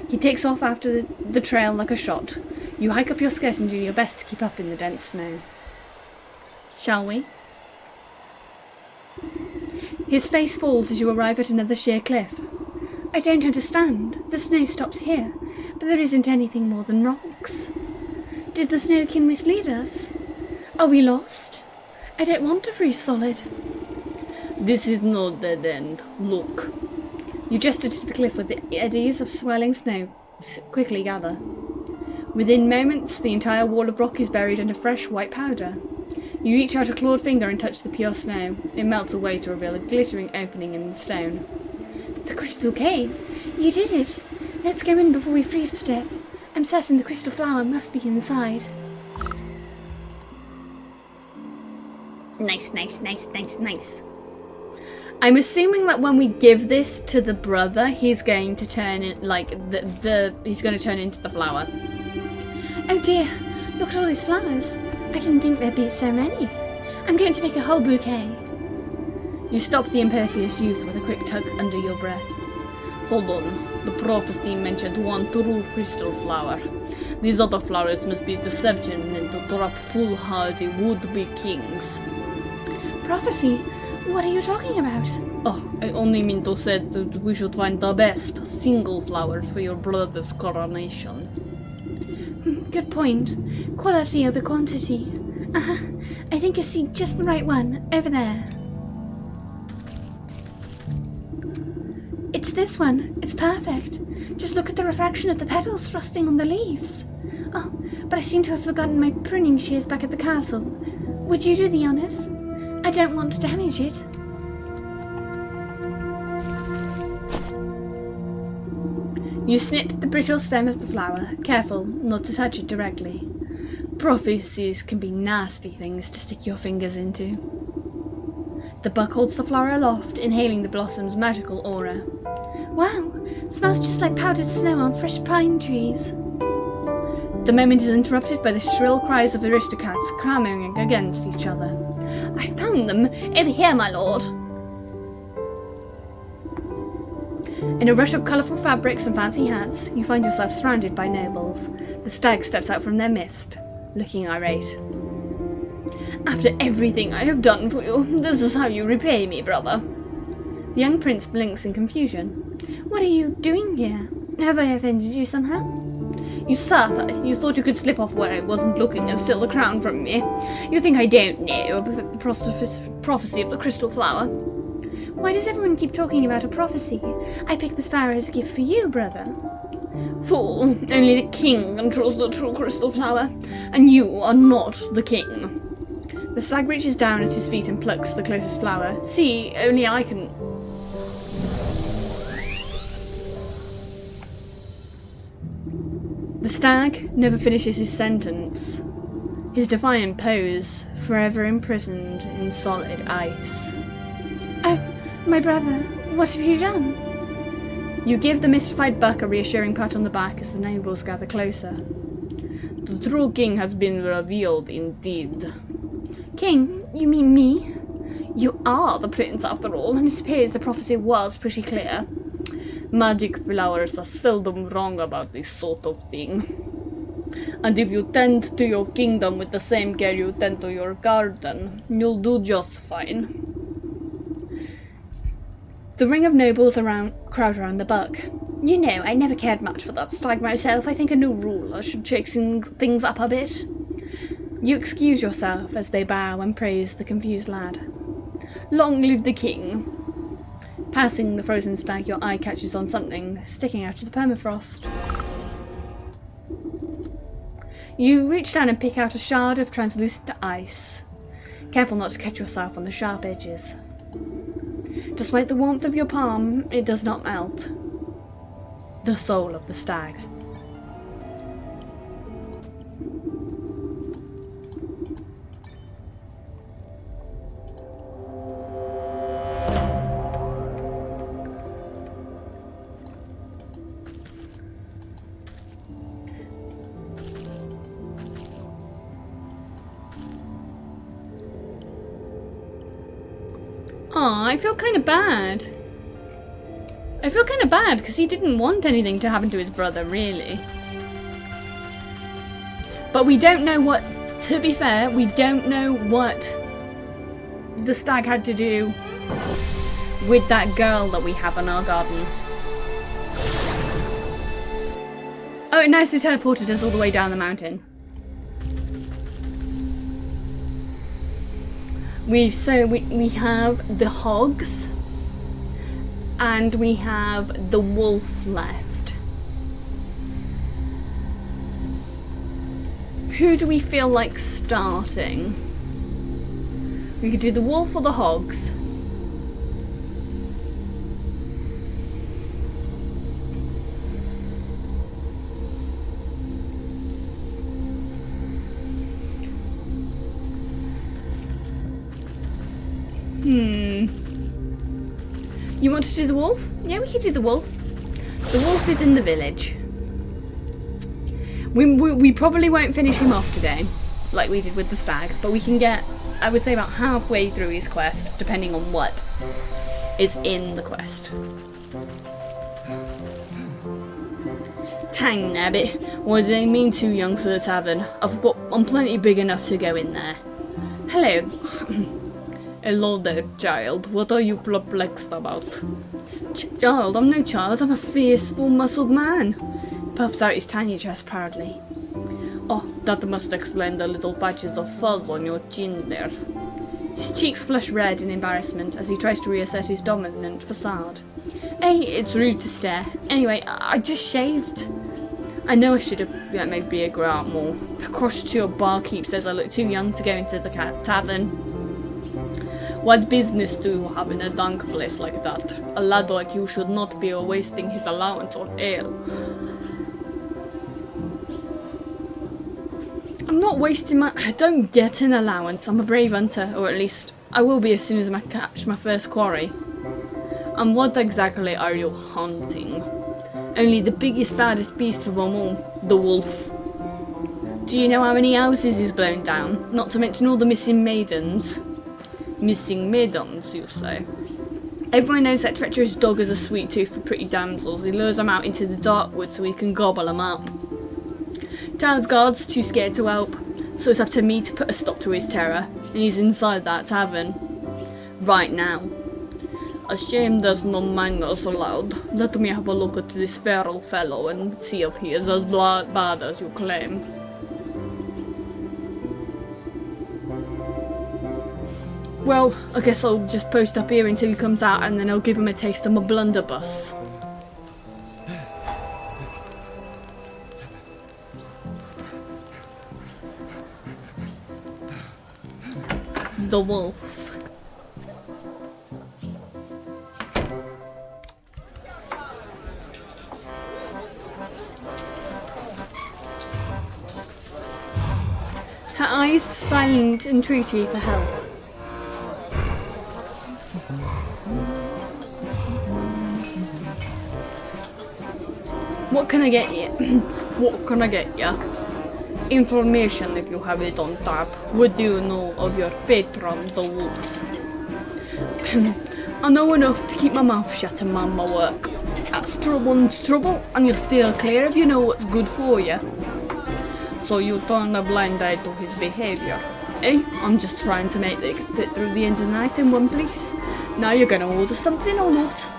He takes off after the trail like a shot. You hike up your skirt and do your best to keep up in the dense snow. Shall we? His face falls as you arrive at another sheer cliff. I don't understand. The snow stops here, but there isn't anything more than rocks. Did the Snow King mislead us? Are we lost? I don't want to freeze solid. This is no dead end. Look. You gesture to the cliff where the eddies of swirling snow quickly gather. Within moments, the entire wall of rock is buried under fresh white powder. You reach out a clawed finger and touch the pure snow. It melts away to reveal a glittering opening in the stone. The crystal cave! You did it! Let's go in before we freeze to death. I'm certain the crystal flower must be inside. Nice, nice, nice, nice, nice. I'm assuming that when we give this to the brother, he's going to turn in, like, he's going to turn into the flower. Oh dear, look at all these flowers. I didn't think there'd be so many. I'm going to make a whole bouquet. You stop the impetuous youth with a quick tug under your breath. Hold on, the prophecy mentioned one true crystal flower. These other flowers must be deception and to drop foolhardy would-be kings. Prophecy? What are you talking about? Oh, I only mean to say that we should find the best single flower for your brother's coronation. Good point. Quality over quantity. I think I see just the right one, over there. It's this one. It's perfect. Just look at the refraction of the petals frosting on the leaves. Oh, but I seem to have forgotten my pruning shears back at the castle. Would you do the honours? I don't want to damage it. You snip the brittle stem of the flower, careful not to touch it directly. Prophecies can be nasty things to stick your fingers into. The buck holds the flower aloft, inhaling the blossom's magical aura. Wow, it smells just like powdered snow on fresh pine trees. The moment is interrupted by the shrill cries of aristocrats clamouring against each other. I found them! Over here, my lord! In a rush of colourful fabrics and fancy hats, you find yourself surrounded by nobles. The stag steps out from their midst, looking irate. After everything I have done for you, this is how you repay me, brother. The young prince blinks in confusion. What are you doing here? Have I offended you somehow? Usurper, you thought you could slip off where I wasn't looking and steal the crown from me. You think I don't know about the prophecy of the crystal flower? Why does everyone keep talking about a prophecy? I picked this flower as a gift for you, brother. Fool, only the king controls the true crystal flower, and you are not the king. The stag reaches down at his feet and plucks the closest flower. See, only I can... The stag never finishes his sentence. His defiant pose, forever imprisoned in solid ice. Oh, my brother, what have you done? You give the mystified buck a reassuring pat on the back as the nobles gather closer. The true king has been revealed indeed. King? You mean me? You are the prince after all, and I suppose the prophecy was pretty clear. Magic flowers are seldom wrong about this sort of thing. And if you tend to your kingdom with the same care you tend to your garden, you'll do just fine. The ring of nobles crowd around the buck. You know, I never cared much for that stag myself. I think a new ruler should shake things up a bit. You excuse yourself as they bow and praise the confused lad. Long live the king. Passing the frozen stag, your eye catches on something sticking out of the permafrost. You reach down and pick out a shard of translucent ice. Careful not to catch yourself on the sharp edges. Despite the warmth of your palm, it does not melt. The soul of the stag. Aw, I feel kind of bad. I feel kind of bad because he didn't want anything to happen to his brother, really. But we don't know what, to be fair, we don't know what the stag had to do with that girl that we have in our garden. Oh, it nicely teleported us all the way down the mountain. We have the hogs and we have the wolf left. Who do we feel like starting? We could do the wolf or the hogs. You want to do the wolf? Yeah, we could do the wolf. The wolf is in the village. We probably won't finish him off today, like we did with the stag, but we can get, I would say, about halfway through his quest, depending on what is in the quest. Tang nabbit, what do they mean too young for the tavern? I'm plenty big enough to go in there. Hello. Hello there, child. What are you perplexed about? Child, I'm no child. I'm a fierce, full-muscled man. Puffs out his tiny chest proudly. Oh, that must explain the little patches of fuzz on your chin there. His cheeks flush red in embarrassment as he tries to reassert his dominant facade. Hey, it's rude to stare. Anyway, I just shaved. I know I should have let my beard grow out more. The crushed to your barkeep says I look too young to go into the tavern. What business do you have in a dank place like that? A lad like you should not be wasting his allowance on ale. I'm not wasting my... I don't get an allowance. I'm a brave hunter, or at least I will be as soon as I catch my first quarry. And what exactly are you hunting? Only the biggest, baddest beast of them all, the wolf. Do you know how many houses he's blown down? Not to mention all the missing maidens. Missing maidens, you say? Everyone knows that treacherous dog has a sweet tooth for pretty damsels. He lures them out into the dark wood so he can gobble them up. Town's guard's too scared to help, so it's up to me to put a stop to his terror, and he's inside that tavern. Right now. A shame there's no manners allowed. Let me have a look at this feral fellow and see if he is as bad as you claim. Well, I guess I'll just post up here until he comes out and then I'll give him a taste of my blunderbuss. The wolf. Her eyes silent entreaty for help. What can I get you? What can I get you? Information if you have it on tap. What do you know of your patron, the wolf? I know enough to keep my mouth shut and mind my work. That's trouble's trouble, and you'll steer clear if you know what's good for you. So you turn a blind eye to his behaviour. Eh? I'm just trying to make it through the end of the night in one piece. Now you're gonna order something or not?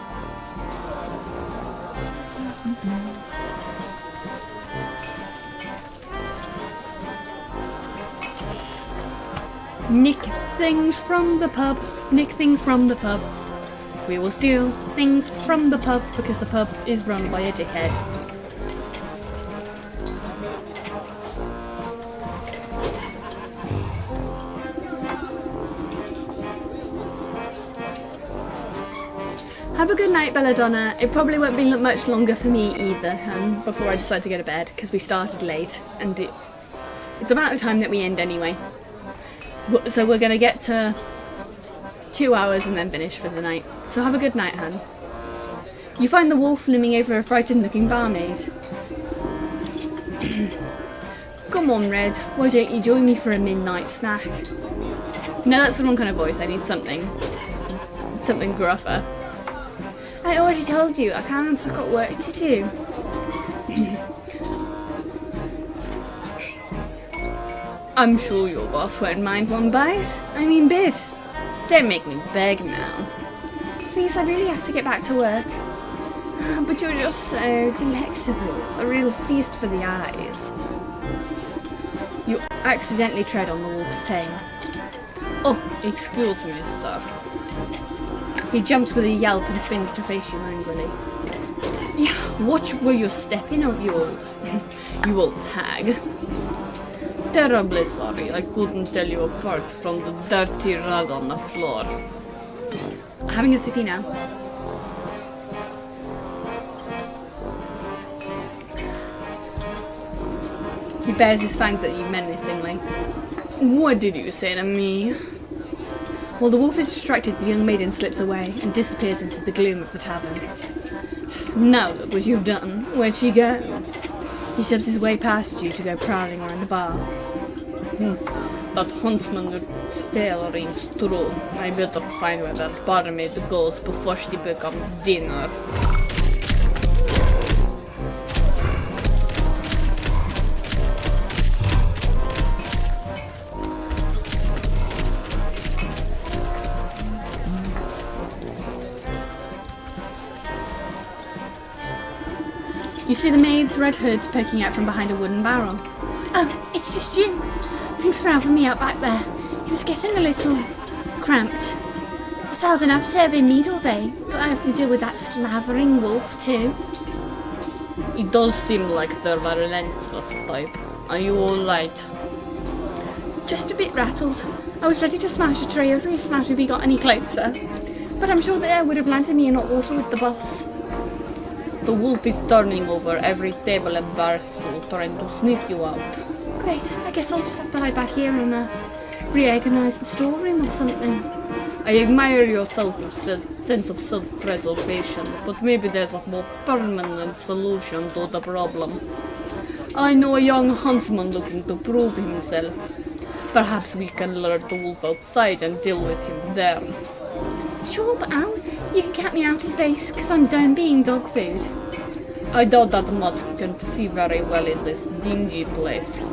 Nick things from the pub. Nick things from the pub. We will steal things from the pub because the pub is run by a dickhead. Have a good night, Belladonna. It probably won't be much longer for me either, before I decide to go to bed, because we started late, and it's about the time that we end anyway. So we're going to get to 2 hours and then finish for the night. So have a good night, Han. You find the wolf looming over a frightened-looking barmaid. Come on, Red. Why don't you join me for a midnight snack? No, that's the wrong kind of voice. I need something gruffer. I already told you, I can't, I've got work to do. I'm sure your boss won't mind one bite. I mean, bit. Don't make me beg now. Please, I really have to get back to work. But you're just so delectable. A real feast for the eyes. You accidentally tread on the wolf's tail. Oh, excuse me, sir. He jumps with a yelp and spins to face you angrily. Yeah, watch where you're stepping, oh you old hag. Terribly sorry, I couldn't tell you apart from the dirty rug on the floor. Having a sippy now. He bares his fangs at you menacingly. What did you say to me? While the wolf is distracted, the young maiden slips away and disappears into the gloom of the tavern. Now look what you've done. Where'd she go? He shoves his way past you to go prowling around the bar. That huntsman's tale rings true. I better find where that barmaid goes before she becomes dinner. You see the maid's red hood poking out from behind a wooden barrel. Oh, it's just you. Thanks for helping me out back there. It was getting a little cramped. It's hard enough serving meat all day, but I have to deal with that slavering wolf too. It does seem like they're a relentless type. Are you alright? Just a bit rattled. I was ready to smash a tray over his snout if he got any closer, but I'm sure the air would have landed me in hot water with the boss. The wolf is turning over every table and bar stool trying to sniff you out. Great, I guess I'll just have to hide back here and reorganise the storeroom or something. I admire your sense of self-preservation, but maybe there's a more permanent solution to the problem. I know a young huntsman looking to prove himself. Perhaps we can lure the wolf outside and deal with him there. Sure, but Al, you can get me out of space, because I'm done being dog food. I doubt that mutt can see very well in this dingy place.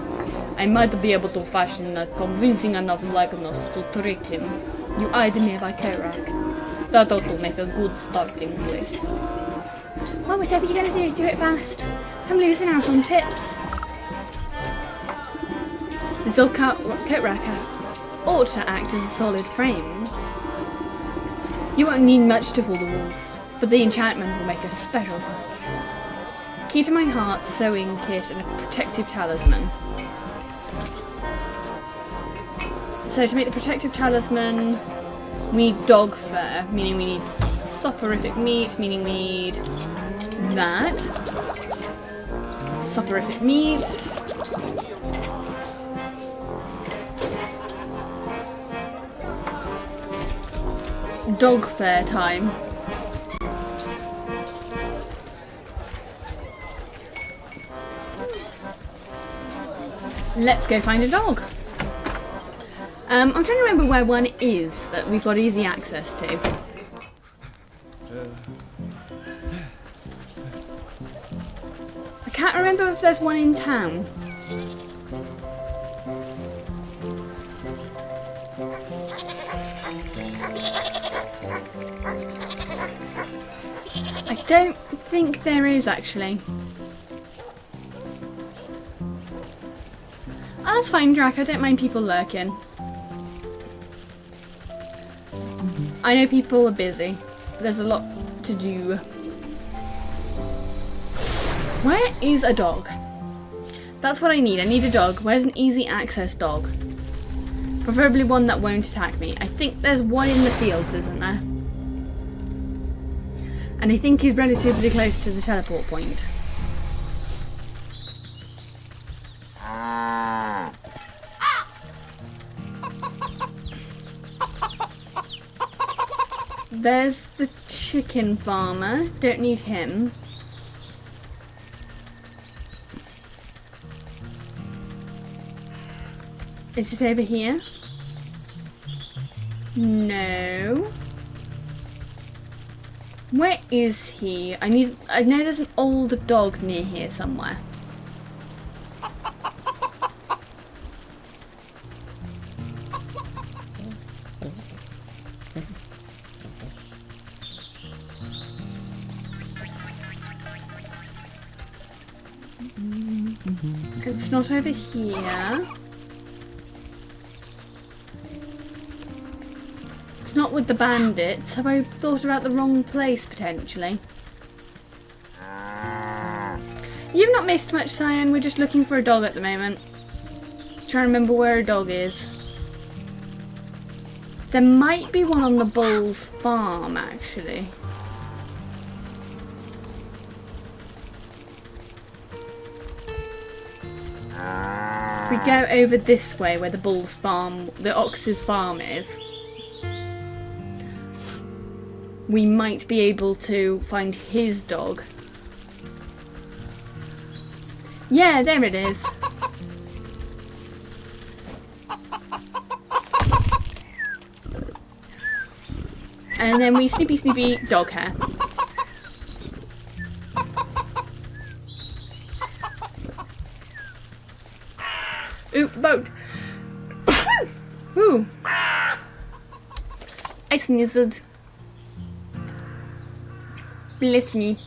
I might be able to fashion a convincing enough likeness to trick him. You eyed me like Kerak. That ought to make a good starting place. Well, whatever you're going to do it fast. I'm losing out on tips. This old coat rack ought to act as a solid frame. You won't need much to fool the wolf, but the enchantment will make a special touch. Key to my heart, sewing kit, and a protective talisman. So to make the protective talisman, we need dog fur, meaning we need soporific meat, meaning we need that. Soporific meat. Dog fur time. Let's go find a dog. I'm trying to remember where one is that we've got easy access to. I can't remember if there's one in town. I don't think there is, actually. Oh, that's fine, Drac. I don't mind people lurking. I know people are busy. There's a lot to do. Where is a dog? That's what I need. I need a dog. Where's an easy access dog? Preferably one that won't attack me. I think there's one in the fields, isn't there? And I think he's relatively close to the teleport point. There's the chicken farmer. Don't need him. Is it over here? No. Where is he? I know there's an old dog near here somewhere. It's not over here. It's not with the bandits. Have I thought about the wrong place, potentially? You've not missed much, Cyan. We're just looking for a dog at the moment. Trying to remember where a dog is. There might be one on the bull's farm, actually. If we go over this way where the bull's farm, the ox's farm is, we might be able to find his dog. Yeah, there it is. And then we snippy dog hair. Ooh, boat. Ooh. I sneezed. Bless me.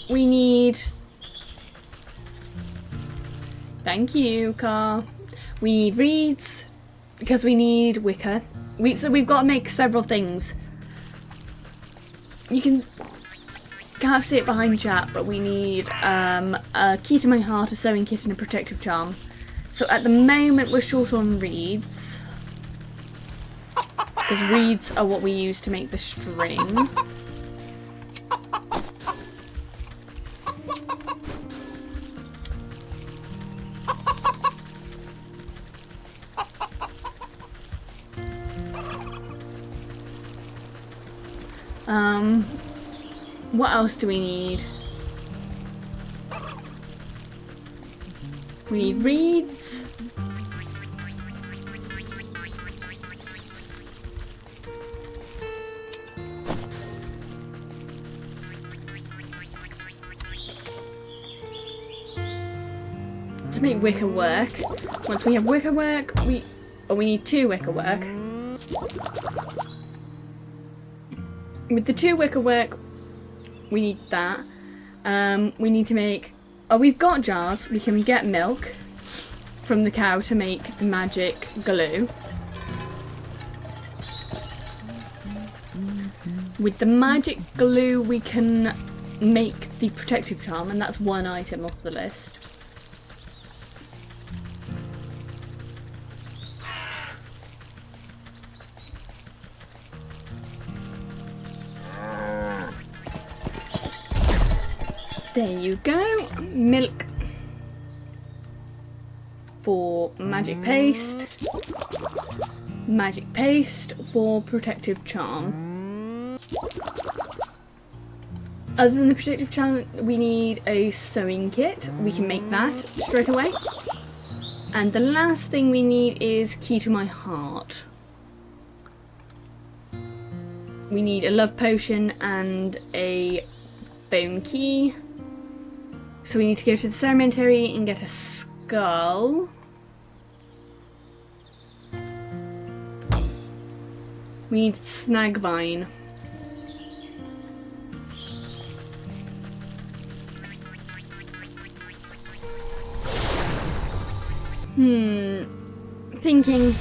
We need... Thank you, car. We need reeds, because we need wicker. So we've got to make several things. You can't see it behind chat, but we need a key to my heart, a sewing kit, and a protective charm. So at the moment we're short on reeds, because reeds are what we use to make the string. What else do we need? We need reeds. To make wicker work. Once we have wicker work, we need 2 wicker work. With the 2 wicker work, we need that. We need to make... Oh, we've got jars. We can get milk from the cow to make the magic glue. With the magic glue, we can make the protective charm, and that's 1 item off the list. There you go. Milk for magic paste. Magic paste for protective charm. Other than the protective charm, we need a sewing kit. We can make that straight away. And the last thing we need is key to my heart. We need a love potion and a bone key. So we need to go to the cemetery and get a skull. We need snag vine. Thinking.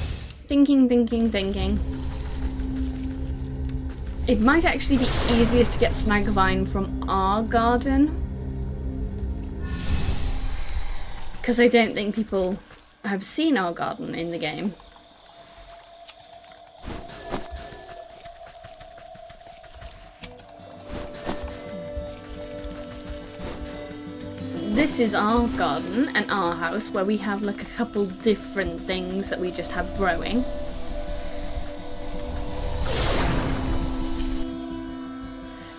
It might actually be easiest to get snagvine from our garden. Because I don't think people have seen our garden in the game. This is our garden and our house where we have like a couple different things that we just have growing.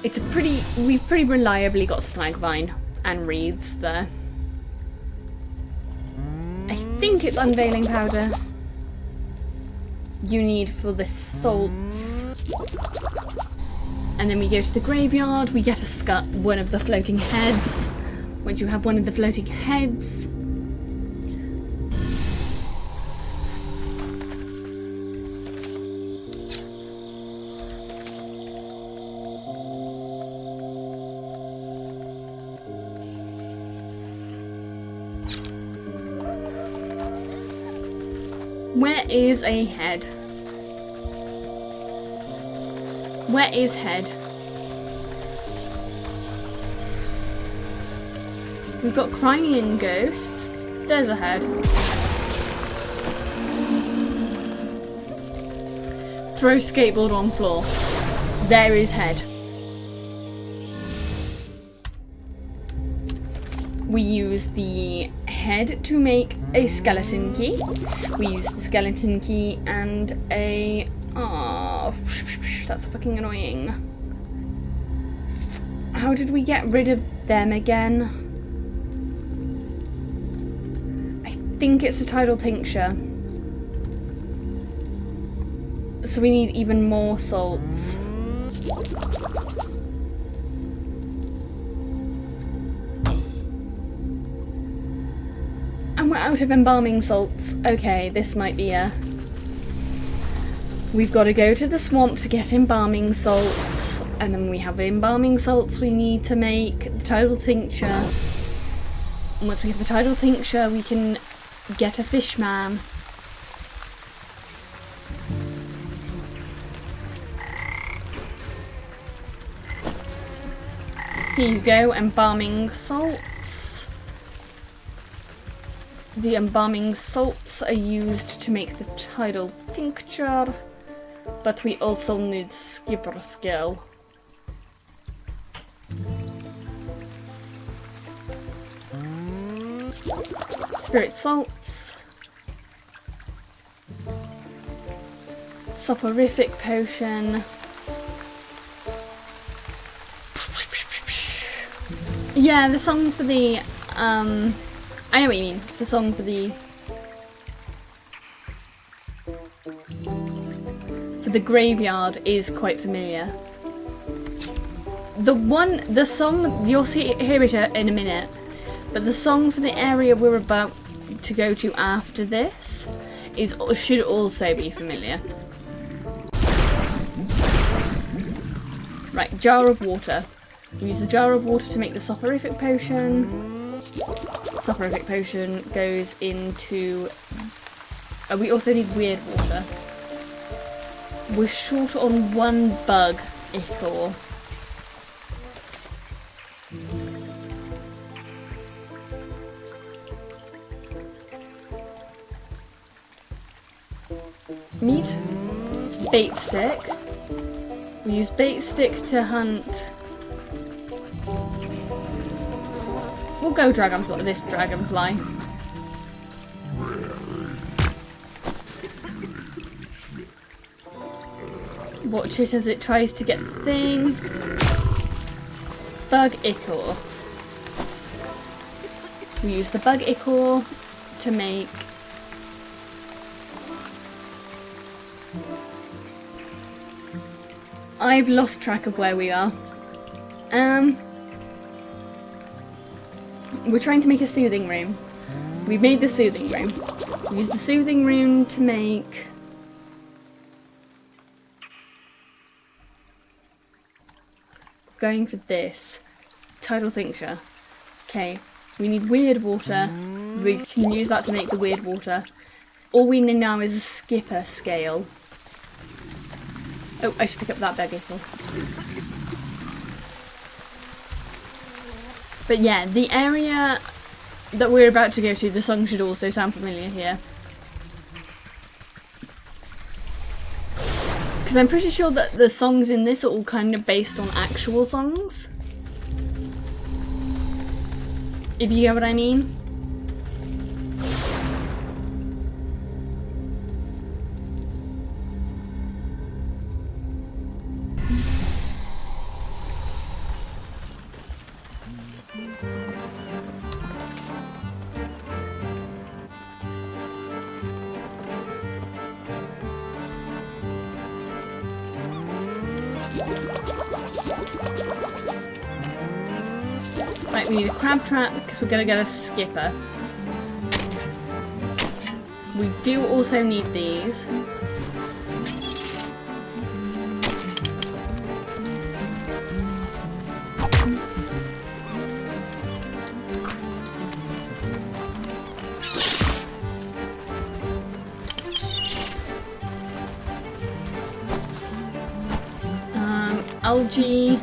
We've pretty reliably got snagvine and reeds there. I think it's unveiling powder you need for the salts. And then we go to the graveyard, we get one of the floating heads. Once you have one of the floating heads, where is a head? Where is head? We've got crying ghosts. There's a head. Throw skateboard on floor. There is head. We use the head to make a skeleton key. We use the skeleton key and a... Oh, that's fucking annoying. How did we get rid of them again? I think it's a tidal tincture. So we need even more salts. And we're out of embalming salts. Okay, this might be a... We've got to go to the swamp to get embalming salts. And then we have embalming salts we need to make the tidal tincture. And once we have the tidal tincture, we can get a fishman. Here you go, embalming salts. The embalming salts are used to make the tidal tincture, but we also need skipper skill. Spirit salts. Soporific potion. Yeah, the song for the, I know what you mean. The song for the graveyard is quite familiar. The song, you'll hear it in a minute, but the song for the area we're about to go to after this should also be familiar. Right, jar of water. We use the jar of water to make the soporific potion. Soporific potion goes into... we also need weird water. We're short on one bug ichor. Meat. Bait stick. We use bait stick to hunt... We'll go dragonfly. This dragonfly. Watch it as it tries to get the thing. Bug ichor. We use the bug ichor to make... I've lost track of where we are. We're trying to make a soothing room. We made the soothing room. We used the soothing room to make... Going for this. Tidal tincture. Okay, we need weird water. We can use that to make the weird water. All we need now is a skipper scale. Oh, I should pick up that bed before. But yeah, the area that we're about to go to, the song should also sound familiar here. Because I'm pretty sure that the songs in this are all kind of based on actual songs. If you get what I mean. Right, we need a crab trap because we're going to get a skipper. We do also need these. Algae.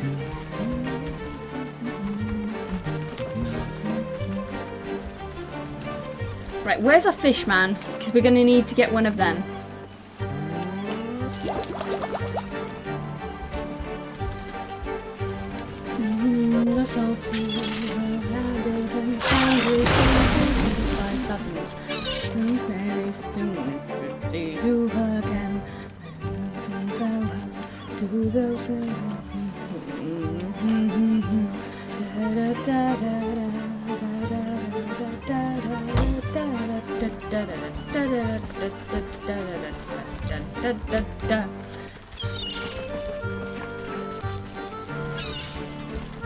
Right, where's our fish man? Because we're going to need to get one of them. The salty rabbit and sandwich and very soon see you again. To the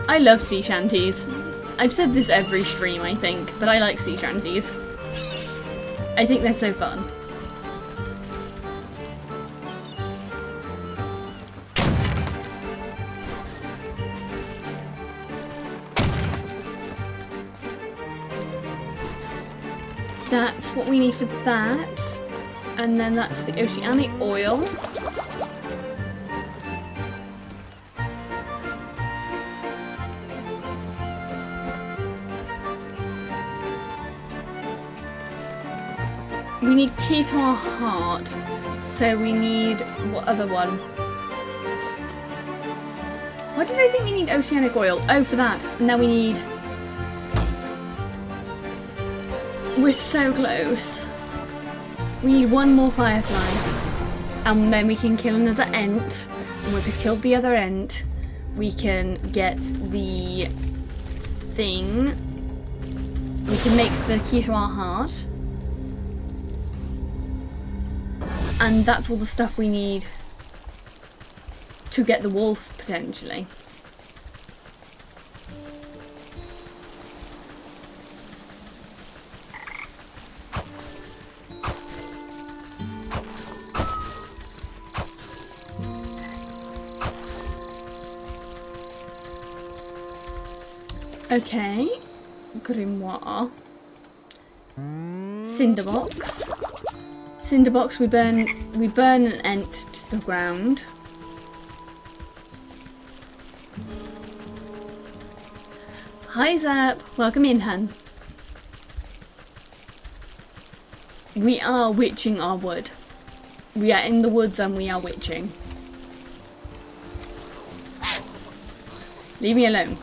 I love sea shanties. I've said this every stream, I think, but I like sea shanties. I think they're so fun. That's what we need for that. And then that's the oceanic oil. We need key to our heart. So we need... what other one? Why did I think we need oceanic oil? Oh, for that. And now we need... we're so close. We need one more firefly. And then we can kill another ent. And once we've killed the other ent, we can get the thing. We can make the key to our heart. And that's all the stuff we need to get the wolf, potentially. Okay, grimoire, cinderbox. Cinderbox, we burn an ent to the ground. Hi Zerp, welcome in, hun. We are witching our wood. We are in the woods and we are witching. Leave me alone.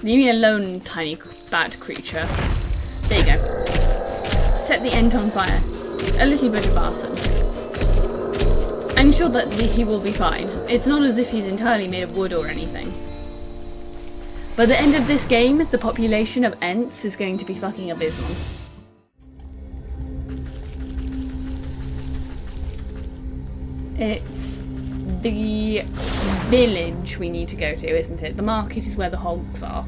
Leave me alone, tiny bad creature. There you go. Set the ent on fire. A little bit of arson. I'm sure that he will be fine. It's not as if he's entirely made of wood or anything. By the end of this game, the population of ents is going to be fucking abysmal. It's the village we need to go to, isn't it? The market is where the hogs are.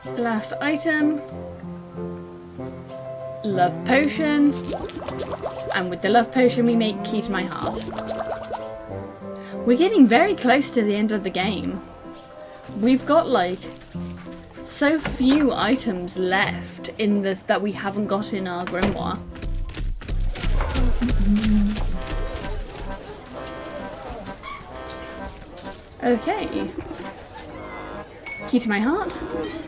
The last item. Love potion. And with the love potion we make key to my heart. We're getting very close to the end of the game. We've got like so few items left in this that we haven't got in our grimoire. Okay. Key to my heart.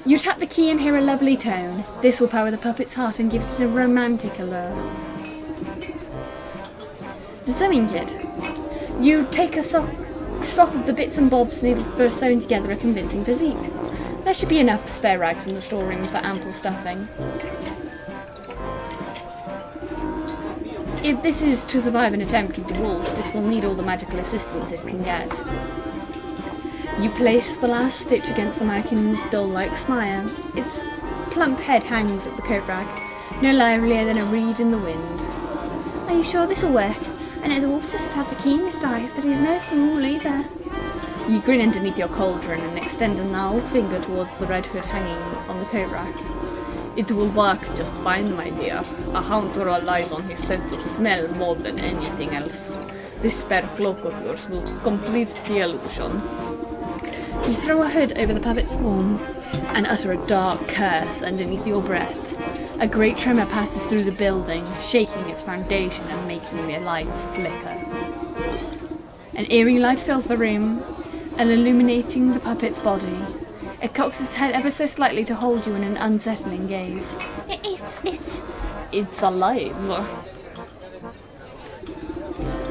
You tap the key and hear a lovely tone. This will power the puppet's heart and give it a romantic allure. The sewing kit. You take a stock of the bits and bobs needed for sewing together a convincing physique. There should be enough spare rags in the storeroom for ample stuffing. If this is to survive an attempt with the wolf, it will need all the magical assistance it can get. You place the last stitch against the mannequin's doll-like smile. Its plump head hangs at the coat rack, no livelier than a reed in the wind. Are you sure this'll work? I know the wolf doesn't have the keenest eyes, but he's no fool either. You grin underneath your cauldron and extend a gnarled finger towards the red hood hanging on the coat rack. It will work just fine, my dear. A hunter relies on his sense of smell more than anything else. This spare cloak of yours will complete the illusion. You throw a hood over the puppet's form and utter a dark curse underneath your breath. A great tremor passes through the building, shaking its foundation and making the lights flicker. An eerie light fills the room, illuminating the puppet's body. It cocks its head ever so slightly to hold you in an unsettling gaze. It's alive.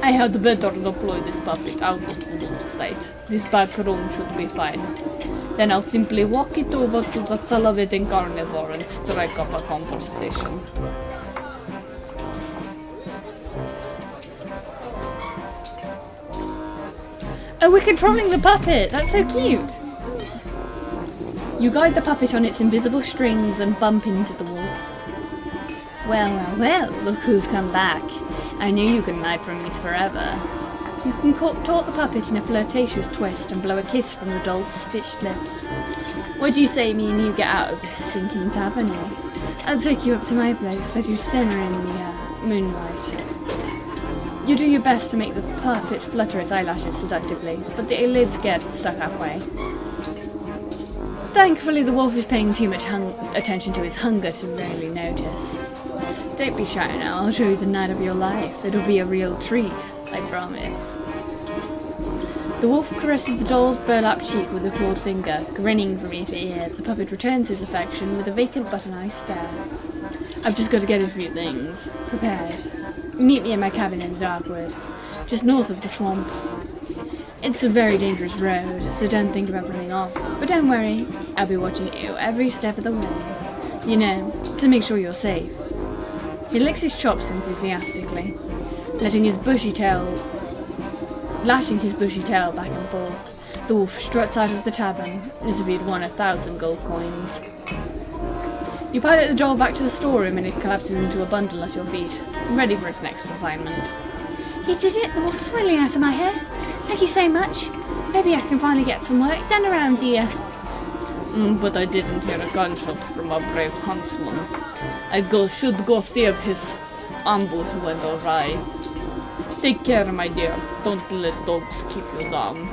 I had better deploy this puppet out of the wolf's sight. This back room should be fine. Then I'll simply walk it over to the salivating carnivore and strike up a conversation. Oh, we're controlling the puppet! That's so cute! You guide the puppet on its invisible strings and bump into the wolf. Well, look who's come back. I knew you couldn't hide from me forever. You can taunt the puppet in a flirtatious twist and blow a kiss from the doll's stitched lips. What do you say me and you get out of this stinking tavern? I'll take you up to my place, let you simmer in the moonlight. You do your best to make the puppet flutter its eyelashes seductively, but the lids get stuck halfway. Thankfully, the wolf is paying too much attention to his hunger to really notice. Don't be shy now, I'll show you the night of your life. It'll be a real treat, I promise. The wolf caresses the doll's burlap cheek with a clawed finger, grinning from ear to ear. The puppet returns his affection with a vacant button-eye stare. I've just got to get a few things prepared. Meet me in my cabin in the dark wood, just north of the swamp. It's a very dangerous road, so don't think about running off. But don't worry, I'll be watching you every step of the way. You know, to make sure you're safe. He licks his chops enthusiastically, lashing his bushy tail back and forth. The wolf struts out of the tavern as if he'd won 1,000 gold coins. You pilot the doll back to the storeroom and it collapses into a bundle at your feet, ready for its next assignment. You did it! The wolf's smiling out of my hair. Thank you so much. Maybe I can finally get some work done around here. But I didn't hear a gunshot from a brave huntsman. I should go see if his ambush went awry. Take care, my dear. Don't let dogs keep you down.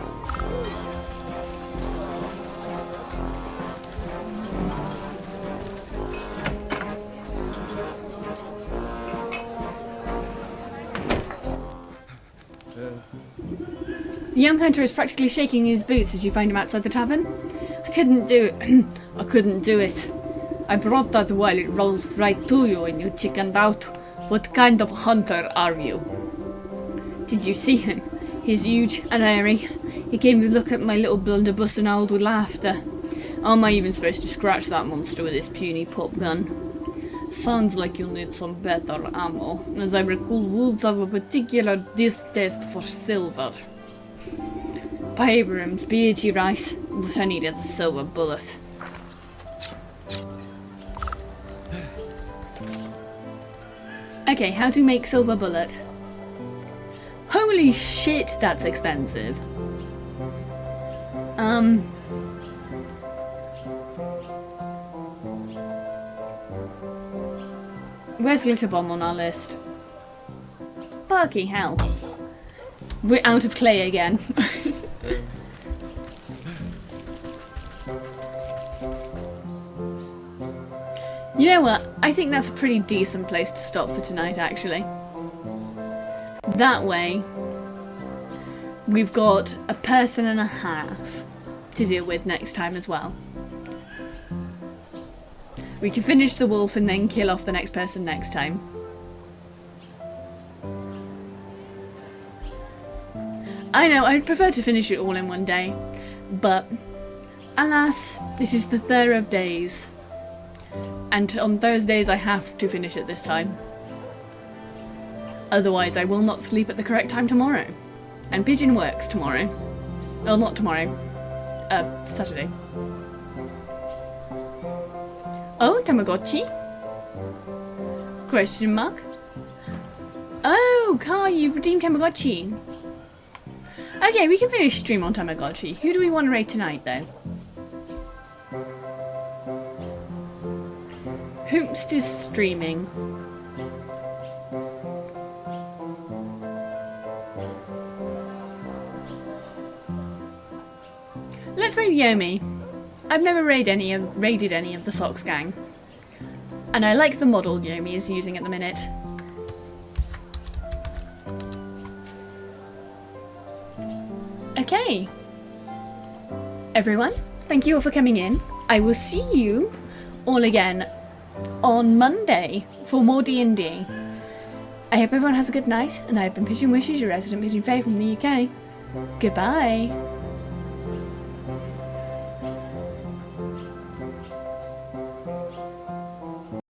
The young hunter is practically shaking his boots as you find him outside the tavern. I couldn't do it. I brought that while it rolled right to you and you chickened out. What kind of hunter are you? Did you see him? He's huge and hairy. He came to look at my little blunderbuss and howled with laughter. How am I even supposed to scratch that monster with this puny pop gun? Sounds like you need some better ammo. As I recall, wolves have a particular distaste for silver. By Abrams, B.H.E. right, what I need is a silver bullet. Okay, how to make silver bullet. Holy shit, that's expensive. Where's Glitter Bomb on our list? Fucking hell. We're out of clay again. You know what? I think that's a pretty decent place to stop for tonight, actually. That way, we've got a person and a half to deal with next time as well. We can finish the wolf and then kill off the next person next time. I know, I'd prefer to finish it all in one day, but alas, this is the third of days. And on Thursdays I have to finish it this time. Otherwise I will not sleep at the correct time tomorrow. And Pigeon works tomorrow. Well, not tomorrow. Saturday. Oh, Tamagotchi? Question mark? Oh, Kai, you've redeemed Tamagotchi. Okay, we can finish stream on Tamagotchi. Who do we want to raid tonight, though? Hoopst is streaming. Let's raid Yomi. I've never raided any of the Socks gang. And I like the model Yomi is using at the minute. Okay. Everyone, thank you all for coming in. I will see you all again on Monday for more D&D. I hope everyone has a good night, and I've been Pigeon Wishes, your resident Pigeon Fae from the UK. Goodbye.